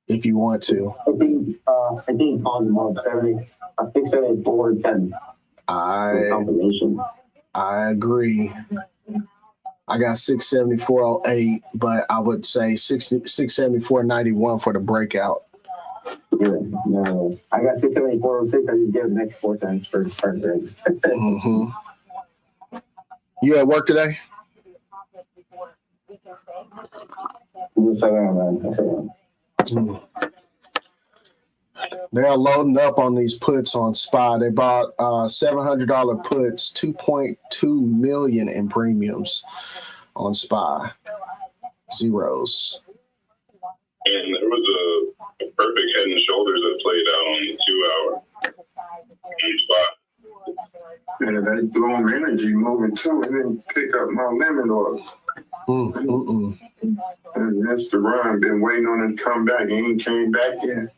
if you want to.
I think on March 30, I think 74 and 10.
I agree. I got 674.08, but I would say 674.91 for the breakout.
Yeah, no, I got 674.06. I just give the next 4 times for trade.
You at work today?
Yes, I am, man. Yes, I am.
They're loading up on these puts on SPY. They bought $700 puts, 2.2 million in premiums on SPY. Zeros.
And there was a perfect head and shoulders that played out on the 2 hour on SPY.
Yeah, that blown energy moving too. It didn't pick up my lemon oil. And that's the run. Been waiting on it to come back. He ain't came back yet.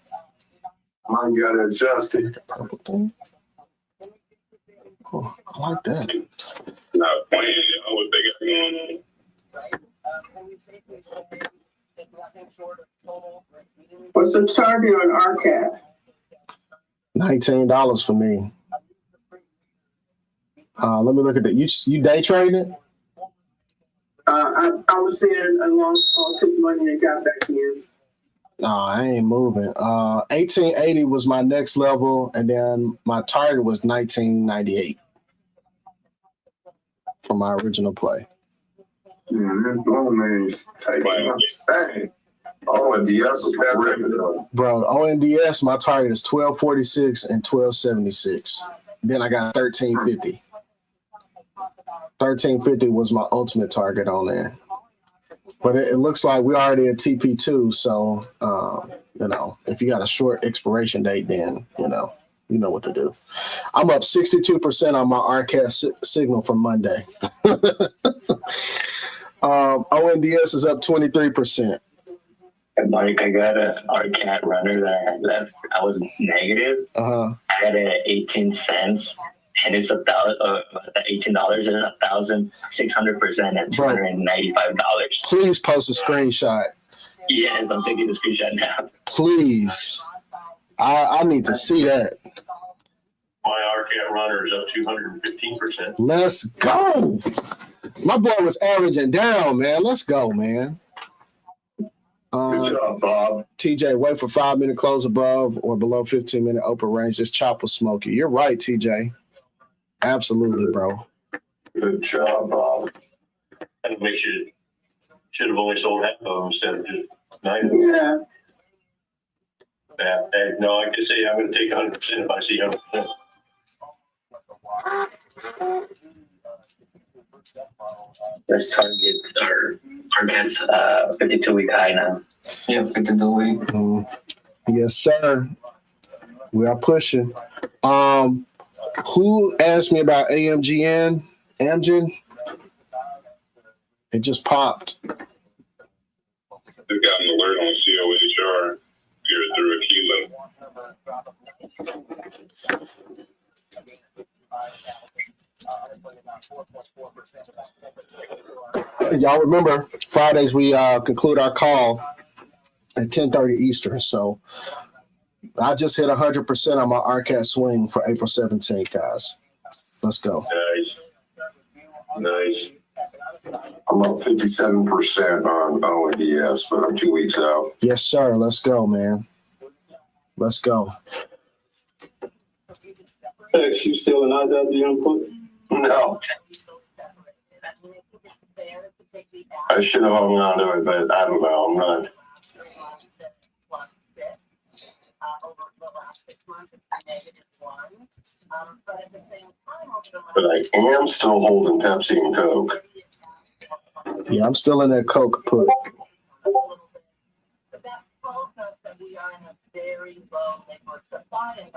Mine got to adjust it.
Oh, I like that.
Not playing, what they got going on.
What's the target on RCAT?
$19 for me. Let me look at that. You day trading it?
I was there along, took money and got back in.
No, I ain't moving. 1880 was my next level, and then my target was 1998 for my original play.
Yeah, that blown man's taking up bang. ONDS is regular.
Bro, ONDS, my target is 1246 and 1276. Then I got 1350. 1350 was my ultimate target on there. But it looks like we're already at TP2. So, if you got a short expiration date, then, you know what to do. I'm up 62% on my RCAT signal from Monday. ONDS is up 23%.
Like I got an RCAT runner that I had left. I was negative. I had it at 18 cents, and it's $18 and 1,600% at $295.
Please post a screenshot.
Yes, I'm taking the screenshot now.
Please, I need to see that.
My RCAT runner is up 215%.
Let's go. My boy was averaging down, man. Let's go, man.
Good job, Bob.
TJ, wait for 5-minute close above or below 15-minute open range. This chop will smoke you. You're right, TJ. Absolutely, bro.
Good job, Bob.
And make sure should have only sold half of them instead of just 9 of them.
Yeah.
Yeah. No, I can say I'm going to take 100% if I see 100%.
Let's target our RCAT's 52-week high now.
Yeah, 52-week.
Yes, sir. We are pushing. Who asked me about Amgen? It just popped.
Just got an alert on COHR. You're through a kilo.
Y'all remember Fridays we conclude our call at 10:30 Eastern. So I just hit 100% on my RCAT swing for April 17th, guys. Let's go.
Nice.
I'm up 57% on ONDS, but I'm 2 weeks out.
Yes, sir. Let's go, man. Let's go.
X, you still in IWM put?
No. I should have hung on to it, but I don't know. I'm not. But I am still holding Pepsi and Coke.
Yeah, I'm still in that Coke put.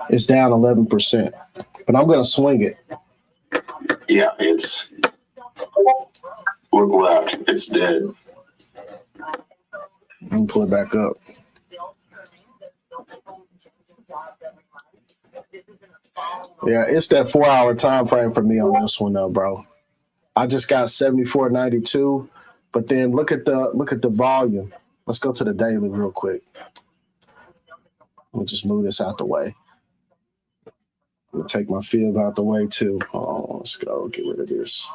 It's down 11%, but I'm going to swing it.
Yeah, it's. Look left. It's dead.
Let me pull it back up. Yeah, it's that 4-hour time frame for me on this one, though, bro. I just got 74.92, but then look at the volume. Let's go to the daily real quick. We'll just move this out the way. We'll take my field out the way too. Oh, let's go get rid of this.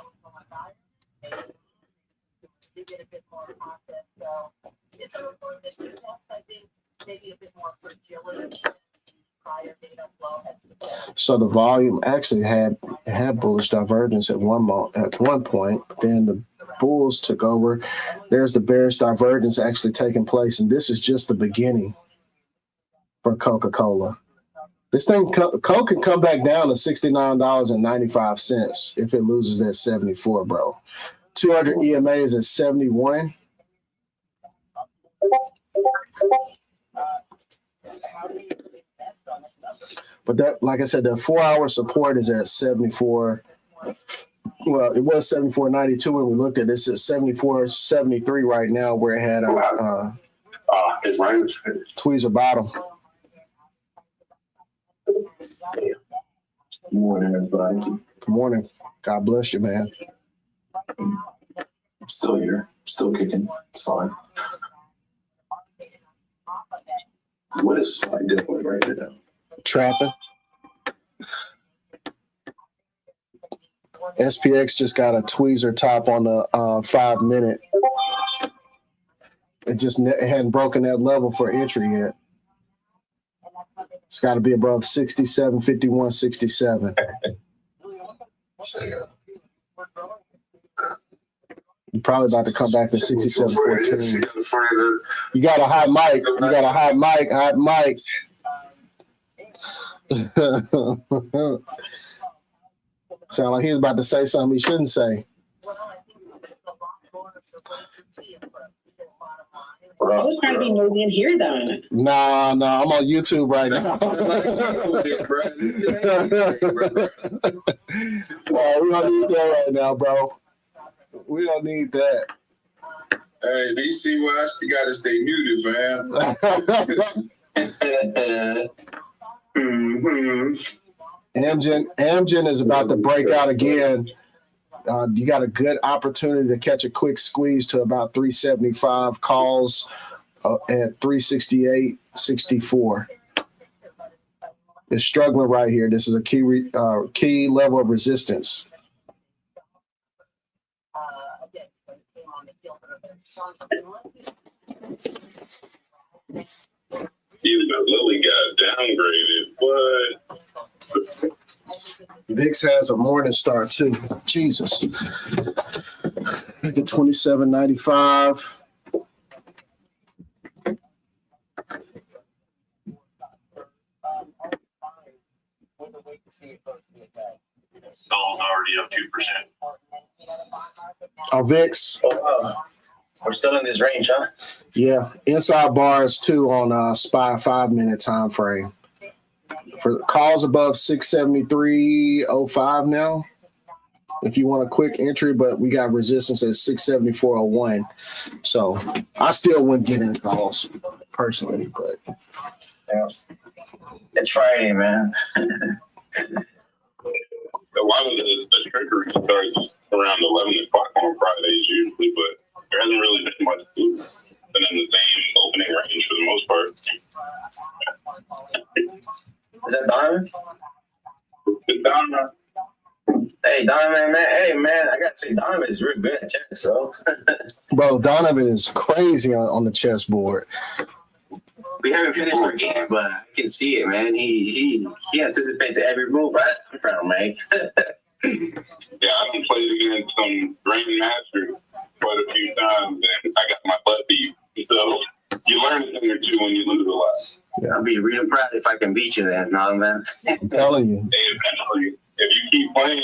So the volume actually had bullish divergence at one point. Then the bulls took over. There's the bearish divergence actually taking place, and this is just the beginning for Coca-Cola. This thing, Coke can come back down to $69.95 if it loses that 74, bro. 200 EMA is at 71. But that, like I said, the 4-hour support is at 74. Well, it was 74.92 when we looked at this. It's 74.73 right now, where it had a tweezer bottom.
Good morning, everybody.
Good morning. God bless you, man.
I'm still here. Still kicking. It's fine. What is I doing right now?
Trapping. SPX just got a tweezer top on the 5-minute. It hadn't broken that level for entry yet. It's got to be above 67, 51, 67. You're probably about to come back to 67, 14. You got a hot mic. Hot mic. Sound like he was about to say something he shouldn't say.
I was trying to be nosy in here, though.
Nah, I'm on YouTube right now. No, we don't need that right now, bro. We don't need that.
Hey, they see why I still gotta stay muted, fam.
Amgen is about to break out again. You got a good opportunity to catch a quick squeeze to about 375 calls at 368.64. It's struggling right here. This is a key level of resistance.
Even though Lily got downgraded, what?
VIX has a morning star too. Jesus. Look at 27.95.
Doll's already up 2%.
Our VIX.
We're still in this range, huh?
Yeah. Inside bars too on SPY 5-minute time frame. For calls above 673.05 now. If you want a quick entry, but we got resistance at 674.01. So I still wouldn't get in calls personally, but
yeah. It's Friday, man.
A lot of the trickery starts around 11 o'clock on Fridays usually, but there hasn't really been much been in the same opening range for the most part.
Is that Donovan?
It's Donovan.
Hey, Donovan, man. Hey, man, I got to say, Donovan is really good at chess, so.
Bro, Donovan is crazy on the chessboard.
We haven't finished our game, but I can see it, man. He anticipates every move I'm trying to make.
Yeah, I done played against some grandmaster quite a few times, and I got my butt beat. So you learn a thing or two when you lose a lot.
Yeah.
I'll be really proud if I can beat you then, man.
I'm telling you.
Hey, eventually, if you keep playing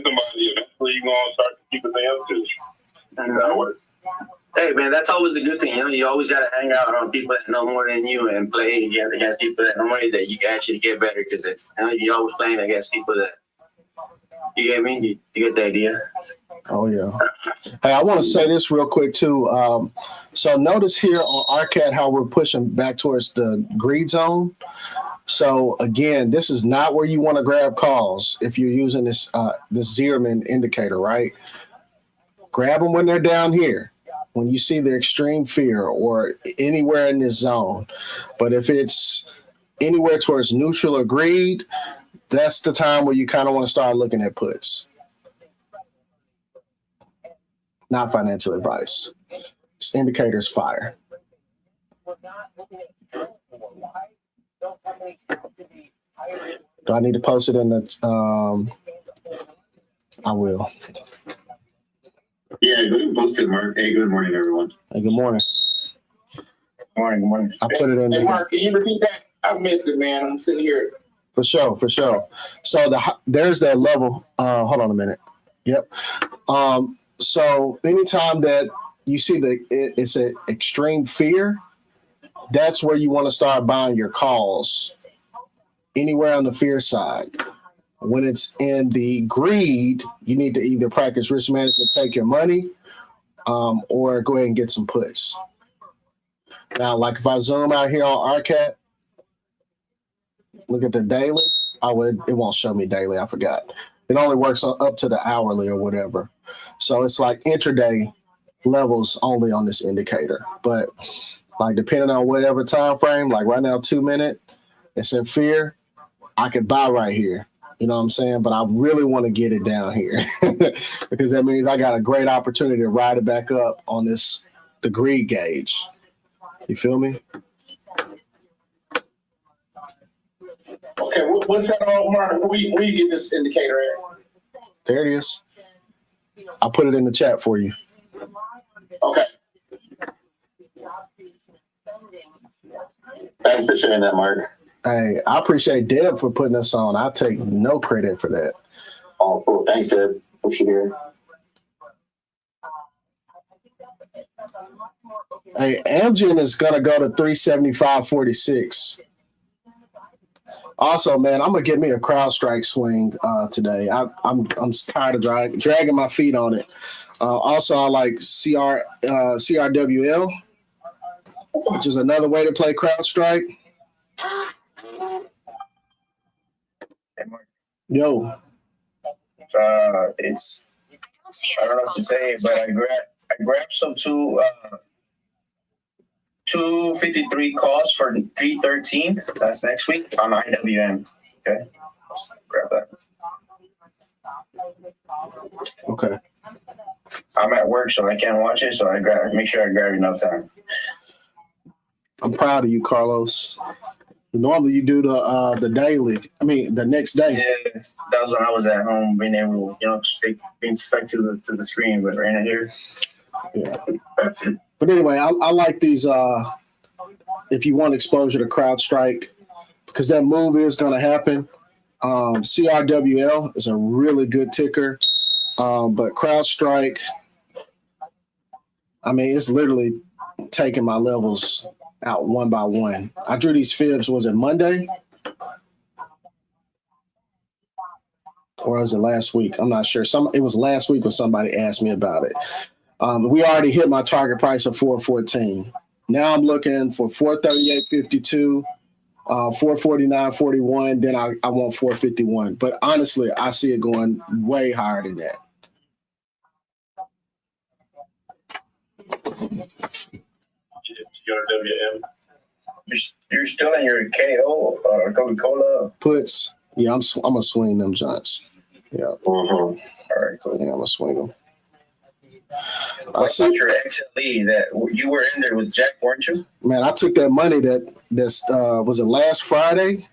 somebody, eventually you're going to start to keep it up to. That works.
Hey, man, that's always a good thing. You know, you always got to hang out around people that know more than you and play against people that know more that you can actually get better. Because you're always playing against people that, you get me? You get the idea?
Oh, yeah. Hey, I want to say this real quick, too. So notice here on RCAT how we're pushing back towards the greed zone. So, again, this is not where you want to grab calls if you're using this Zierman indicator, right? Grab them when they're down here, when you see the extreme fear or anywhere in this zone. But if it's anywhere towards neutral or greed, that's the time where you kind of want to start looking at puts. Not financial advice. This indicator's fire. Do I need to post it in the I will.
Yeah, go ahead and post it, Mark. Hey, good morning, everyone.
Hey, good morning.
Good morning.
I put it in
Hey,
there.
Mark, can you repeat that? I missed it, man. I'm sitting here.
For sure. So there's that level. Hold on a minute. Yep. So anytime that you see it's an extreme fear, that's where you want to start buying your calls. Anywhere on the fear side. When it's in the greed, you need to either practice risk management, take your money, or go ahead and get some puts. Now, like if I zoom out here on RCAT, look at the daily. It won't show me daily. I forgot. It only works up to the hourly or whatever. So it's like intraday levels only on this indicator. But like depending on whatever time frame, like right now, 2 minute, it's in fear. I could buy right here. You know what I'm saying? But I really want to get it down here because that means I got a great opportunity to ride it back up on the greed gauge. You feel me?
Okay, what's that on, Mark? Where you get this indicator at?
There it is. I'll put it in the chat for you.
Okay.
Thanks for sharing that, Mark.
Hey, I appreciate Deb for putting us on. I take no credit for that.
Oh, cool. Thanks, Deb. Appreciate it.
Hey, Amgen is gonna go to 375.46. Also, man, I'm gonna get me a crowd strike swing today. I'm tired of dragging my feet on it. Also, I like CRWL, which is another way to play crowd strike. Yo,
It's I don't know what to say, but I grabbed some 253 calls for 313. That's next week on IWM. Okay, let's grab that.
Okay.
I'm at work, so I can't watch it. So make sure I grab enough time.
I'm proud of you, Carlos. Normally you do the daily. I mean, the next day.
Yeah, that was when I was at home, being able, being stuck to the screen, but right here.
Yeah. But anyway, I like these. If you want exposure to CrowdStrike, because that move is going to happen. CRWL is a really good ticker, but CrowdStrike, I mean, it's literally taking my levels out one by one. I drew these fibs. Was it Monday? Or was it last week? I'm not sure. It was last week when somebody asked me about it. We already hit my target price of 414. Now I'm looking for 438.52, 449.41. Then I want 451. But honestly, I see it going way higher than that.
CRWM.
You're still in your KO or Coca-Cola
puts. Yeah, I'm gonna swing them Giants. Yeah.
All right, cool.
Yeah, I'm gonna swing them.
I see your exit lead that you were in there with Jack, weren't you?
Man, I took that money that's was it last Friday?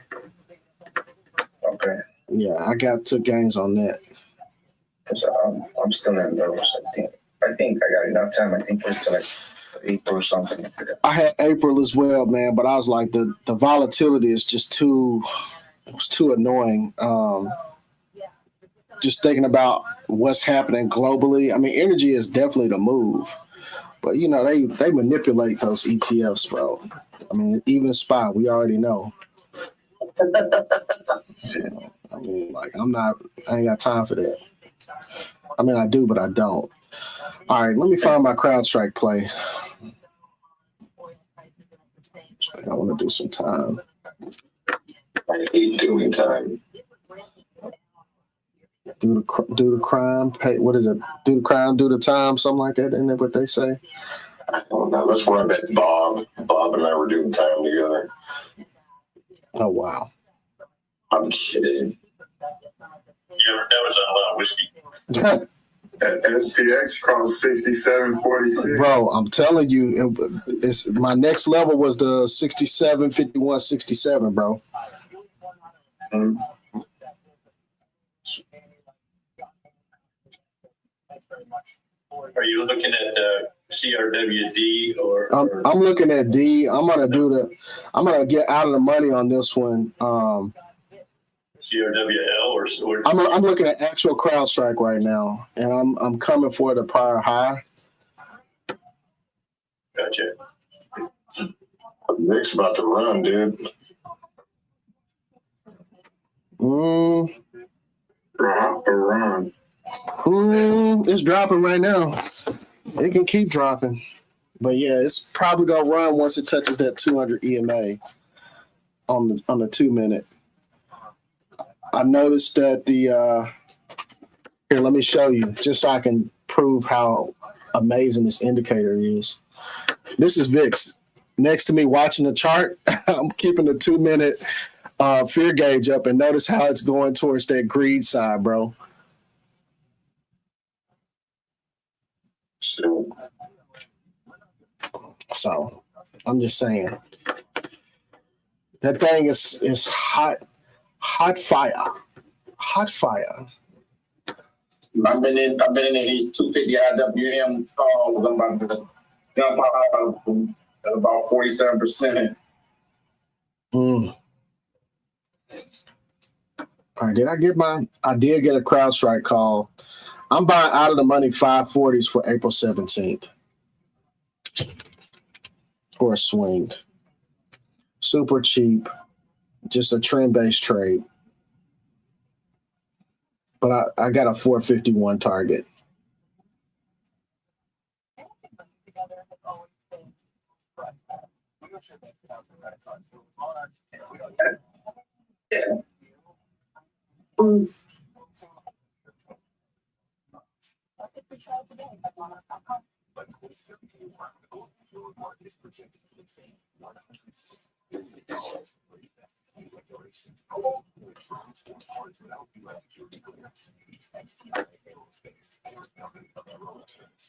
Okay.
Yeah, I took gains on that.
Because I'm still in those. I think I got enough time. I think it's to like April or something.
I had April as well, man, but I was like the volatility is just too annoying. Just thinking about what's happening globally. I mean, energy is definitely the move, but they manipulate those ETFs, bro. I mean, even SPY, we already know. I mean, like I ain't got time for that. I mean, I do, but I don't. All right, let me find my CrowdStrike play. I want to do some time.
I hate doing time.
Do the crime, pay. What is it? Do the crime, do the time, something like that. Isn't that what they say?
I don't know. Let's run that Bob. Bob and I were doing time together.
Oh wow.
I'm kidding.
Yeah, that was a lot of whiskey.
SPX cost 67.46.
Bro, I'm telling you, it's my next level was the 67.51.67, bro.
Are you looking at CRWD or?
I'm looking at D. I'm gonna get out of the money on this one.
CRWL or?
I'm looking at actual CrowdStrike right now, and I'm coming for the prior high.
Gotcha.
Nick's about to run, dude.
Drop or run.
It's dropping right now. It can keep dropping, but yeah, it's probably gonna run once it touches that 200 EMA on the 2 minute. I noticed that here, let me show you, just so I can prove how amazing this indicator is. This is VIX. Next to me watching the chart, I'm keeping the 2 minute fear gauge up, and notice how it's going towards that greed side, bro. So I'm just saying that thing is hot fire.
I've been in these 250 IWM calls. I'm about to jump out at about 47%.
All right, I did get a CrowdStrike call. I'm buying out of the money 540s for April 17th. or a swing. Super cheap, just a trend-based trade. But I got a 451 target.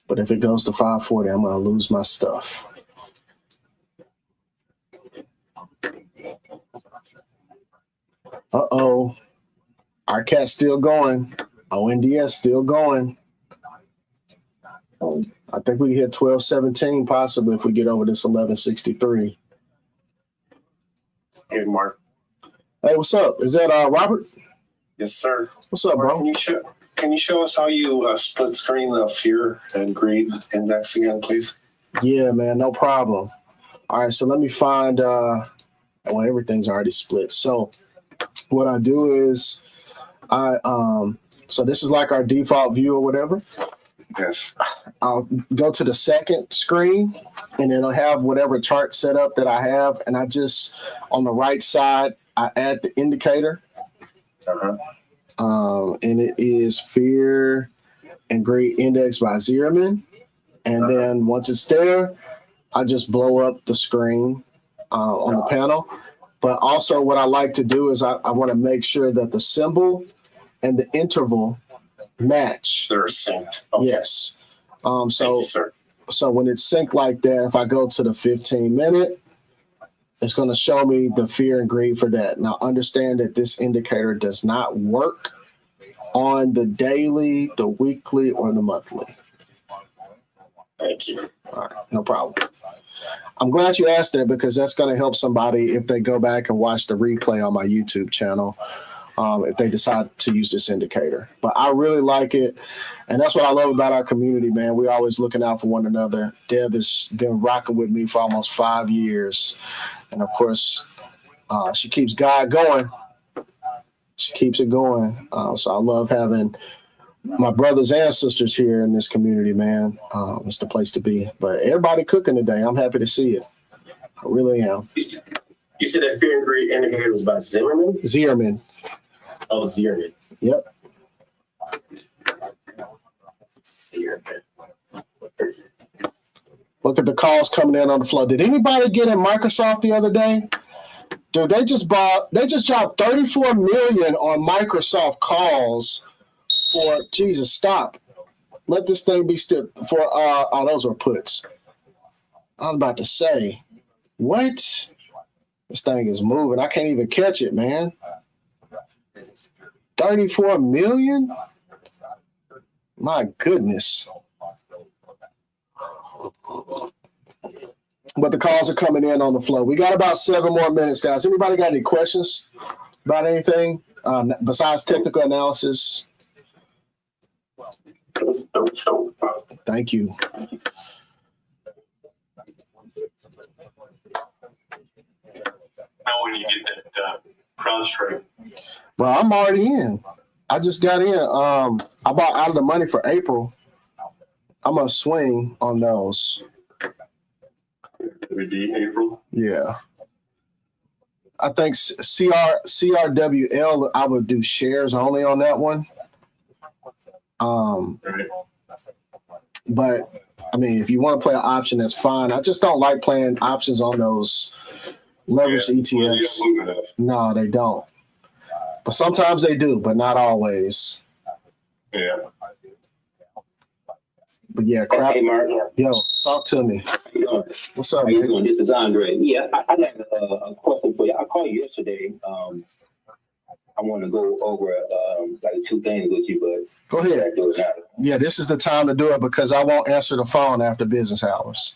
But if it goes to 540, I'm going to lose my stuff. Uh-oh. Our cat's still going. ONDS still going. I think we hit 1217 possibly if we get over this 1163.
Hey, Mark.
Hey, what's up? Is that Robert?
Yes, sir.
What's up, bro?
Can you show us how you split screen the fear and greed index again, please?
Yeah, man, no problem. All right, so let me find, well, everything's already split. So what I do is so this is like our default view or whatever.
Yes.
I'll go to the second screen and it'll have whatever chart set up that I have. And I just, on the right side, I add the indicator. And it is fear and greed index by Zierman. And then once it's there, I just blow up the screen on the panel. But also what I like to do is I want to make sure that the symbol and the interval match.
They're synced. Okay.
Yes.
Thank you, sir.
So when it's synced like that, if I go to the 15-minute, it's going to show me the fear and greed for that. Now, understand that this indicator does not work on the daily, the weekly, or the monthly.
Thank you.
All right, no problem. I'm glad you asked that because that's going to help somebody if they go back and watch the replay on my YouTube channel, if they decide to use this indicator. But I really like it, and that's what I love about our community, man. We're always looking out for one another. Deb has been rocking with me for almost 5 years, and of course, she keeps God going. She keeps it going. So I love having my brothers and sisters here in this community, man. It's the place to be. But everybody cooking today. I'm happy to see it. I really am.
You said that fear and greed indicator was about Zimmerman?
Zierman.
Oh, Zierman.
Yep. Look at the calls coming in on the floor. Did anybody get in Microsoft the other day? Dude, they just dropped 34 million on Microsoft calls for Jesus. Stop. Let this thing be still for those are puts. I was about to say, what? This thing is moving. I can't even catch it, man. 34 million? My goodness. But the calls are coming in on the flow. We got about 7 more minutes, guys. Anybody got any questions about anything besides technical analysis? Thank you.
Now when you get that CrowdStrike.
Well, I'm already in. I just got in. I bought out of the money for April. I'm going to swing on those.
WD April?
Yeah. I think CRWL, I would do shares only on that one. But, I mean, if you want to play an option, that's fine. I just don't like playing options on those leveraged ETFs. No, they don't. But sometimes they do, but not always.
Yeah.
But yeah, crap.
Hey, Mark.
Yo, talk to me. What's up,
How you
man?
doing? This is Andre. Yeah, I had a question for you. I called you yesterday. I want to go over like 2 things with you, but
go ahead. Yeah, this is the time to do it because I won't answer the phone after business hours.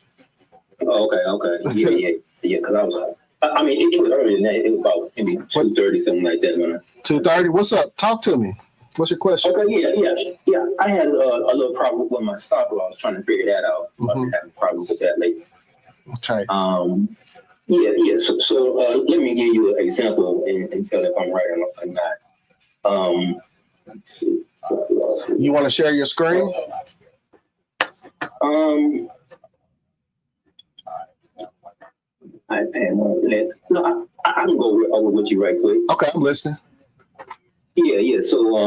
Oh, okay. Yeah. Because I was. I mean, it was earlier than that. It was about maybe 2:30, something like that.
2:30. What's up? Talk to me. What's your question?
Okay, yeah. I had a little problem with my stop loss, trying to figure that out. I've been having problems with that lately.
Okay.
Yeah. So let me give you an example and tell if I'm right or not. Let's see.
You want to share your screen?
I can go over with you right quick.
Okay, I'm listening.
Yeah. So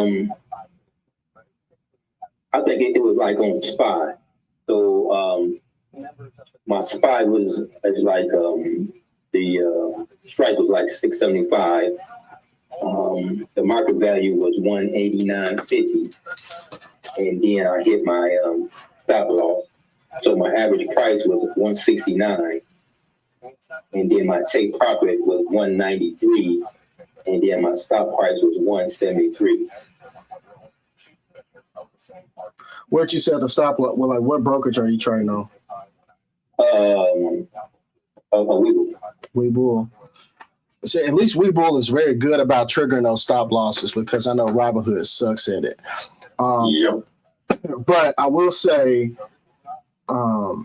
I think it was like on SPY. So my SPY was like the strike was like 675. The market value was 189.50, and then I hit my stop loss. So my average price was 169, and then my take profit was 193, and then my stop price was 173.
Where'd you set the stop loss? Well, like what brokerage are you trading on? Webull. So at least Webull is very good about triggering those stop losses because I know Robinhood sucks at it.
Yep.
But I will say, so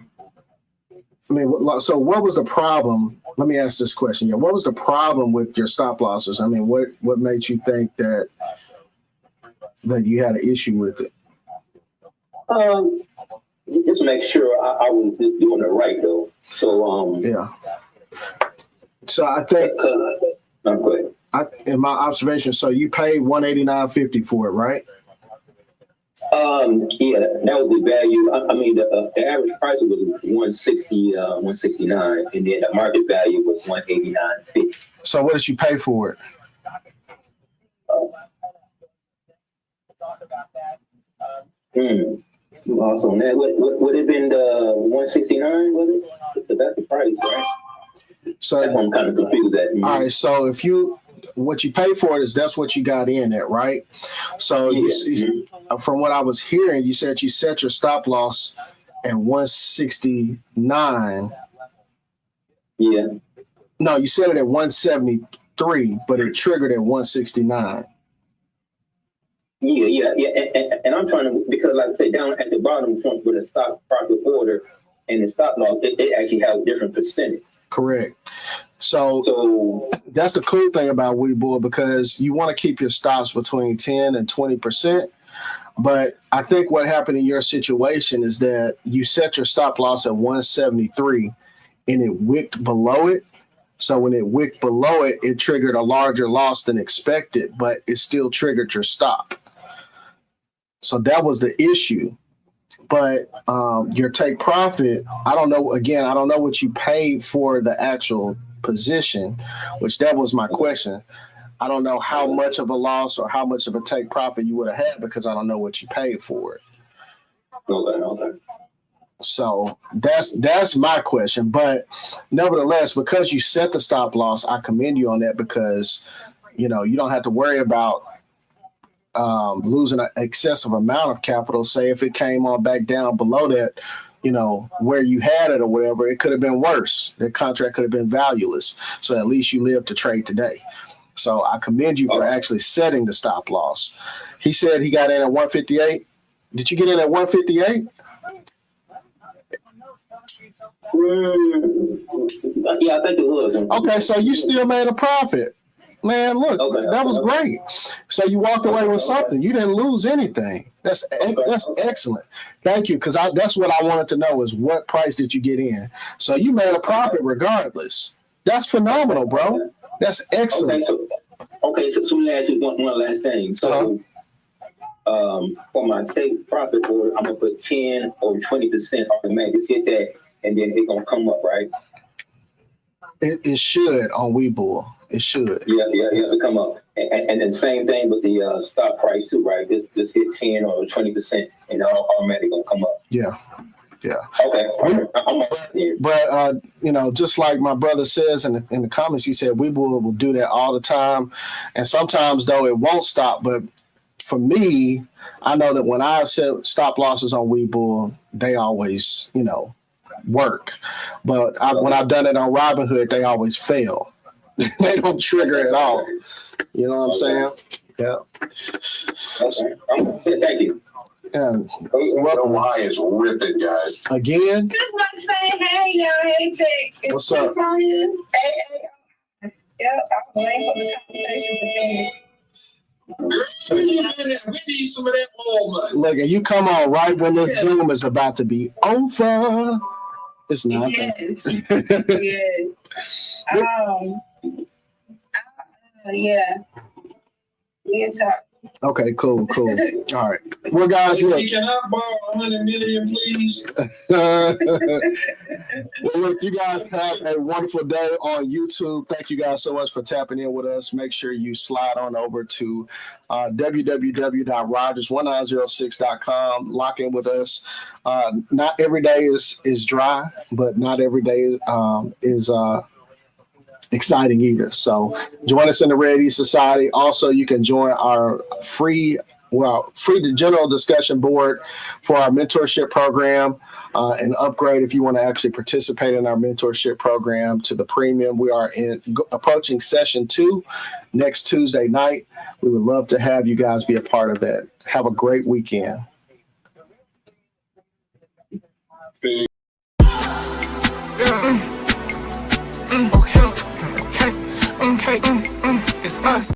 what was the problem? Let me ask this question. Yeah, what was the problem with your stop losses? I mean, what made you think that you had an issue with it?
Just make sure I was just doing it right though. So
yeah. So I think in my observation, so you paid $189.50 for it, right?
Yeah, that was the value. I mean, the average price was 160, 169, and then the market value was 189.50.
So what did you pay for it?
Lost on that. What would it have been the 169? Was it? So that's the price, right?
So
that's what I'm kind of confused at.
All right. So what you pay for it is that's what you got in at, right? So from what I was hearing, you said you set your stop loss at 169.
Yeah.
No, you set it at 173, but it triggered at 169.
Yeah. And I'm trying to, because like I say, down at the bottom point with a stop profit order and the stop loss, they actually have a different percentage.
Correct. So that's the cool thing about Webull because you want to keep your stops between 10 and 20%. But I think what happened in your situation is that you set your stop loss at 173 and it wicked below it. So when it wicked below it, it triggered a larger loss than expected, but it still triggered your stop. So that was the issue. But your take profit, I don't know. Again, I don't know what you paid for the actual position, which that was my question. I don't know how much of a loss or how much of a take profit you would have had because I don't know what you paid for it.
Okay.
So that's my question. But nevertheless, because you set the stop loss, I commend you on that because, you don't have to worry about losing an excessive amount of capital. Say if it came on back down below that, where you had it or whatever, it could have been worse. The contract could have been valueless. So at least you live to trade today. So I commend you for actually setting the stop loss. He said he got in at 158. Did you get in at 158?
Yeah, I think it was.
Okay, so you still made a profit. Man, look, that was great. So you walked away with something. You didn't lose anything. That's excellent. Thank you, because that's what I wanted to know is what price did you get in? So you made a profit regardless. That's phenomenal, bro. That's excellent.
Okay, so let me ask you one last thing. So for my take profit order, I'm going to put 10 or 20% automatic. Just hit that, and then it's going to come up, right?
It should on Webull. It should.
Yeah, it'll come up. And then same thing with the stock price too, right? Just hit 10 or 20% and it automatically gonna come up.
Yeah.
Okay.
But just like my brother says in the comments, he said Webull will do that all the time. And sometimes though it won't stop. But for me, I know that when I set stop losses on Webull, they always, work. But when I've done it on Robinhood, they always fail. They don't trigger at all. You know what I'm saying? Yeah.
Okay. Thank you.
And
Welcome High is ripping, guys.
Again.
Just about to say, hey, y'all, hey, Tex.
What's up?
On here. Hey. Yep, I'm waiting for the conversation to finish.
We need some of that oil money.
Look, and you come on right when this Zoom is about to be over. It's not.
Yes. Yes. Yeah. We can talk.
Okay, cool. All right. Well, guys, look.
Can I borrow 100 million, please?
Well, look, you guys have a wonderful day on YouTube. Thank you guys so much for tapping in with us. Make sure you slide on over to www.rogers1906.com. Lock in with us. Not every day is dry, but not every day is exciting either. So join us in the Red East Society. Also, you can join our free general discussion board for our mentorship program and upgrade if you want to actually participate in our mentorship program to the premium. We are approaching session 2 next Tuesday night. We would love to have you guys be a part of that. Have a great weekend.
Okay, it's us.